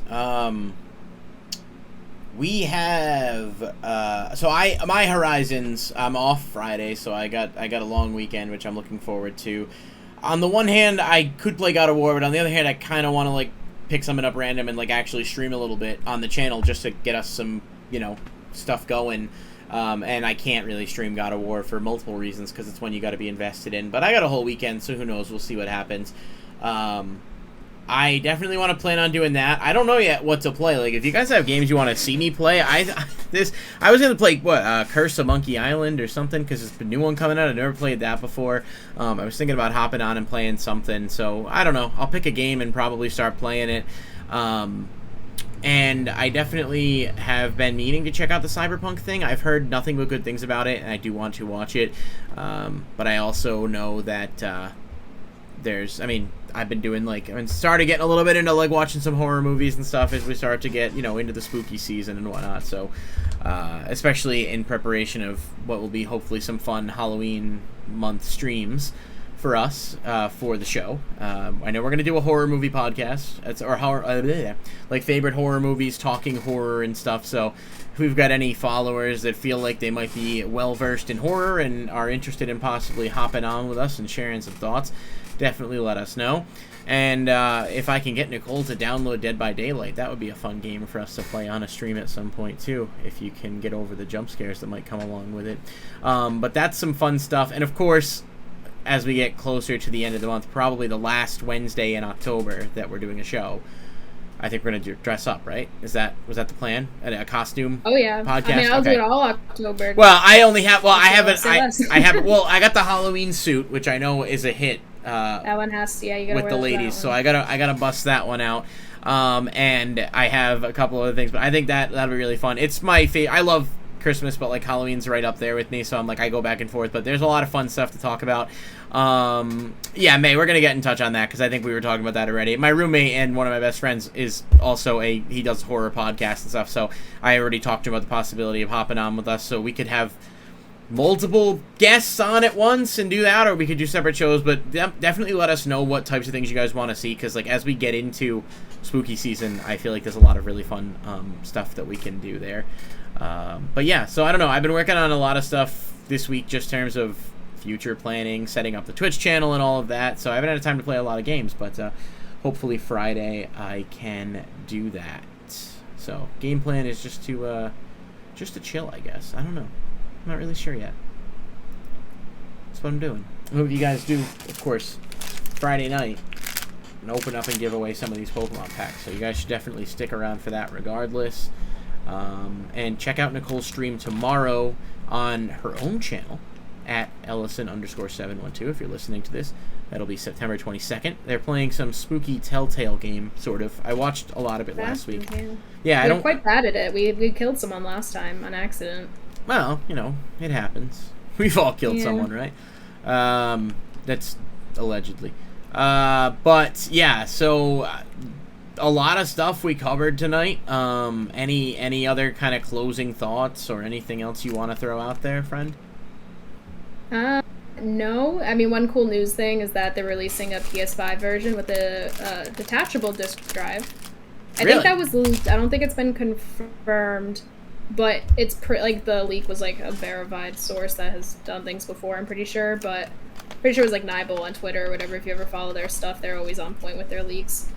We have my Horizons. I'm off Friday, so I got a long weekend, which I'm looking forward to. On the one hand, I could play God of War, but on the other hand, I kind of want to like pick something up random and like actually stream a little bit on the channel just to get us some stuff going. And I can't really stream God of War for multiple reasons, because it's one you got to be invested in. But I got a whole weekend, so who knows? We'll see what happens. I definitely want to plan on doing that. I don't know yet what to play. Like, if you guys have games you want to see me play, I was going to play, Curse of Monkey Island or something, because it's a new one coming out. I've never played that before. I was thinking about hopping on and playing something, so I don't know. I'll pick a game and probably start playing it. And I definitely have been meaning to check out the Cyberpunk thing. I've heard nothing but good things about it, and I do want to watch it. But I also know that I've been doing started getting a little bit into like watching some horror movies and stuff as we start to get into the spooky season and whatnot. So especially in preparation of what will be hopefully some fun Halloween month streams for us for the show. I know we're gonna do a horror movie podcast. Like favorite horror movies, talking horror and stuff. So if we've got any followers that feel like they might be well versed in horror and are interested in possibly hopping on with us and sharing some thoughts, definitely let us know. And if I can get Nicole to download Dead by Daylight, that would be a fun game for us to play on a stream at some point too, if you can get over the jump scares that might come along with it. But that's some fun stuff. And of course, as we get closer to the end of the month, probably the last Wednesday in October that we're doing a show, I think we're gonna dress up, right? Was that the plan? A costume? Oh yeah. Podcast. I mean, I'll do it all October. Well, I only have. Well, I haven't. I haven't. Well, I got the Halloween suit, which I know is a hit. That one has to. Yeah, you gotta with wear the ladies, that so I gotta bust that one out. And I have a couple other things, but I think that'll be really fun. It's my favorite. I love Christmas, but like Halloween's right up there with me, so I'm like, I go back and forth, but there's a lot of fun stuff to talk about. Yeah, May, we're gonna get in touch on that, because I think we were talking about that already. My roommate and one of my best friends is also he does horror podcasts and stuff, so I already talked to him about the possibility of hopping on with us, so we could have multiple guests on at once and do that, or we could do separate shows. But definitely let us know what types of things you guys want to see, because like as we get into spooky season, I feel like there's a lot of really fun stuff that we can do there. But yeah, so I don't know, I've been working on a lot of stuff this week, just in terms of future planning, setting up the Twitch channel and all of that, so I haven't had time to play a lot of games, but hopefully Friday I can do that. So game plan is just to chill, I guess. I don't know, I'm not really sure yet. That's what I'm doing. I hope you guys do, of course, Friday night, and open up and give away some of these Pokemon packs, so you guys should definitely stick around for that regardless. And check out Nicole's stream tomorrow on her own channel at Ellison_712 if you're listening to this. That'll be September 22nd. They're playing some spooky Telltale game, sort of. I watched a lot of it last week. Yeah, we're quite bad at it. We killed someone last time on accident. Well, you know, it happens. We've all killed someone, right? That's allegedly. But yeah, so a lot of stuff we covered tonight. Any other kind of closing thoughts or anything else you want to throw out there, friend? No. I mean, one cool news thing is that they're releasing a PS5 version with a detachable disc drive. I think that was leaked. I don't think it's been confirmed, but it's like the leak was like a verified source that has done things before, I'm pretty sure, but pretty sure it was like Nibel on Twitter or whatever. If you ever follow their stuff, they're always on point with their leaks.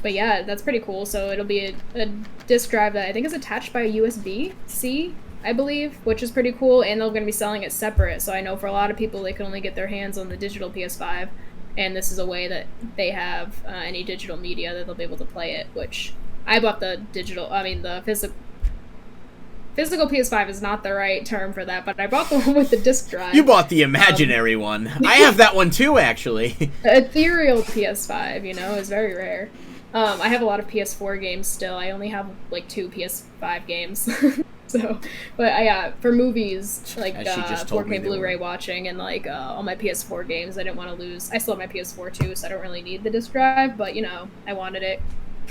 But yeah, that's pretty cool. So it'll be a disk drive that I think is attached by a USB-C, I believe, which is pretty cool, and they're going to be selling it separate. So I know for a lot of people, they can only get their hands on the digital PS5, and this is a way that they have any digital media that they'll be able to play it, which I bought the physical PS5 is not the right term for that, but I bought the one with the disc drive. You bought the imaginary one. I have that one too, actually. Ethereal PS5, is very rare. I have a lot of PS4 games still. I only have like 2 PS5 games. So, but for movies, like 4K Blu-ray watching and like all my PS4 games, I didn't want to lose. I still have my PS4 too, so I don't really need the disc drive, but I wanted it.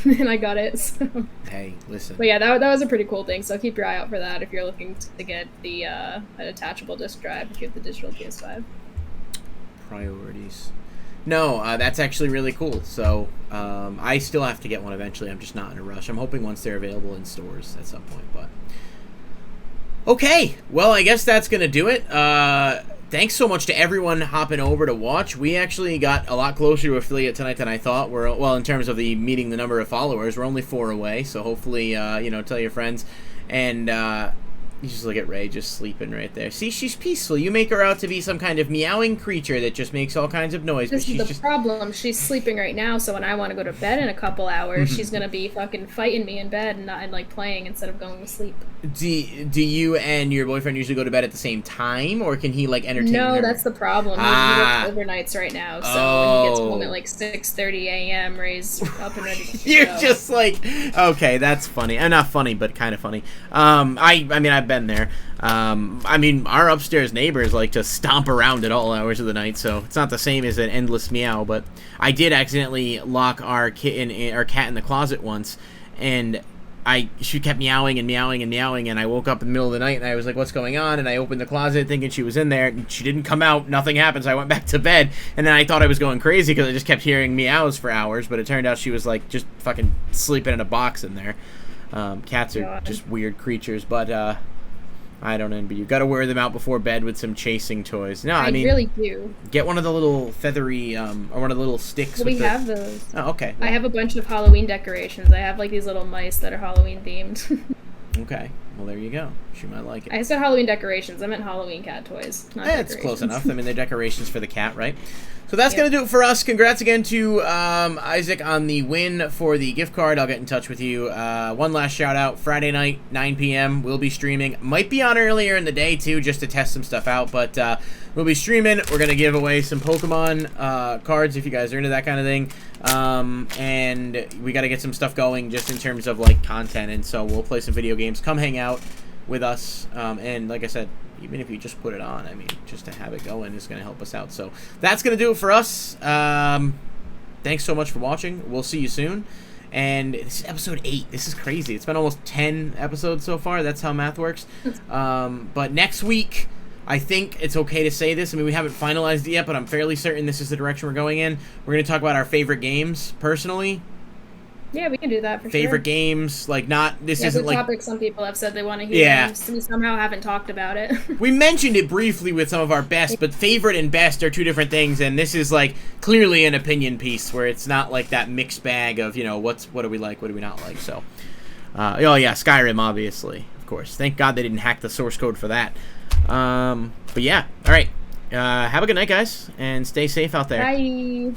And I got it. So. Hey, listen. But yeah, that was a pretty cool thing. So keep your eye out for that if you're looking to get the a detachable disc drive if you have the digital PS5. Priorities. No, that's actually really cool. So I still have to get one eventually. I'm just not in a rush. I'm hoping once they're available in stores at some point. But okay, well, I guess that's gonna do it. Thanks so much to everyone hopping over to watch. We actually got a lot closer to affiliate tonight than I thought. Well, in terms of meeting the number of followers, we're only 4 away. So hopefully, tell your friends. And you just look at Ray just sleeping right there. See, she's peaceful. You make her out to be some kind of meowing creature that just makes all kinds of noise. This is the problem. She's sleeping right now, so when I want to go to bed in a couple hours, she's going to be fucking fighting me in bed and like playing instead of going to sleep. Do you and your boyfriend usually go to bed at the same time, or can he like entertain her? No, that's the problem. He works overnights right now, so when he gets home at like 6:30 a.m., Ray's up and ready to You're go. just like, okay, that's funny. Not funny, but kind of funny. I mean, I've been there. Our upstairs neighbors like to stomp around at all hours of the night, so it's not the same as an endless meow. But I did accidentally lock our cat in the closet once, and she kept meowing and meowing and meowing, and I woke up in the middle of the night and I was like, what's going on? And I opened the closet thinking she was in there, and she didn't come out. Nothing happened, so I went back to bed, and then I thought I was going crazy because I just kept hearing meows for hours, but it turned out she was like just fucking sleeping in a box in there. Cats are just weird creatures, but I don't envy you. Got to wear them out before bed with some chasing toys. No, I mean, really do. Get one of the little feathery, or one of the little sticks. We have those. Oh, okay. Well. I have a bunch of Halloween decorations. I have like these little mice that are Halloween themed. Okay. Well, there you go. She might like it. I said Halloween decorations. I meant Halloween cat toys. Not It's close enough. I mean, they're decorations for the cat, right? So that's going to do it for us. Congrats again to Isaac on the win for the gift card. I'll get in touch with you. One last shout out. Friday night, 9 p.m. We'll be streaming. Might be on earlier in the day, too, just to test some stuff out. But we'll be streaming. We're going to give away some Pokemon cards if you guys are into that kind of thing. And we got to get some stuff going just in terms of, like, content. And so we'll play some video games. Come hang out with us. And like I said, even if you just put it on, I mean, just to have it going is going to help us out. So that's going to do it for us. Thanks so much for watching. We'll see you soon. And this is episode 8. This is crazy. It's been almost 10 episodes so far. That's how math works. But next week, I think it's okay to say this. I mean, we haven't finalized it yet, but I'm fairly certain this is the direction we're going in. We're going to talk about our favorite games, personally. Yeah, we can do that for favorite games, like not this isn't like topic some people have said they want to hear. Yeah, we somehow haven't talked about it. We mentioned it briefly with some of our best, but favorite and best are two different things, and this is like clearly an opinion piece where it's not like that mixed bag of, you know, what do we like, what do we not like. So, oh yeah, Skyrim, obviously, of course. Thank God they didn't hack the source code for that. But yeah, all right. Have a good night, guys, and stay safe out there. Bye.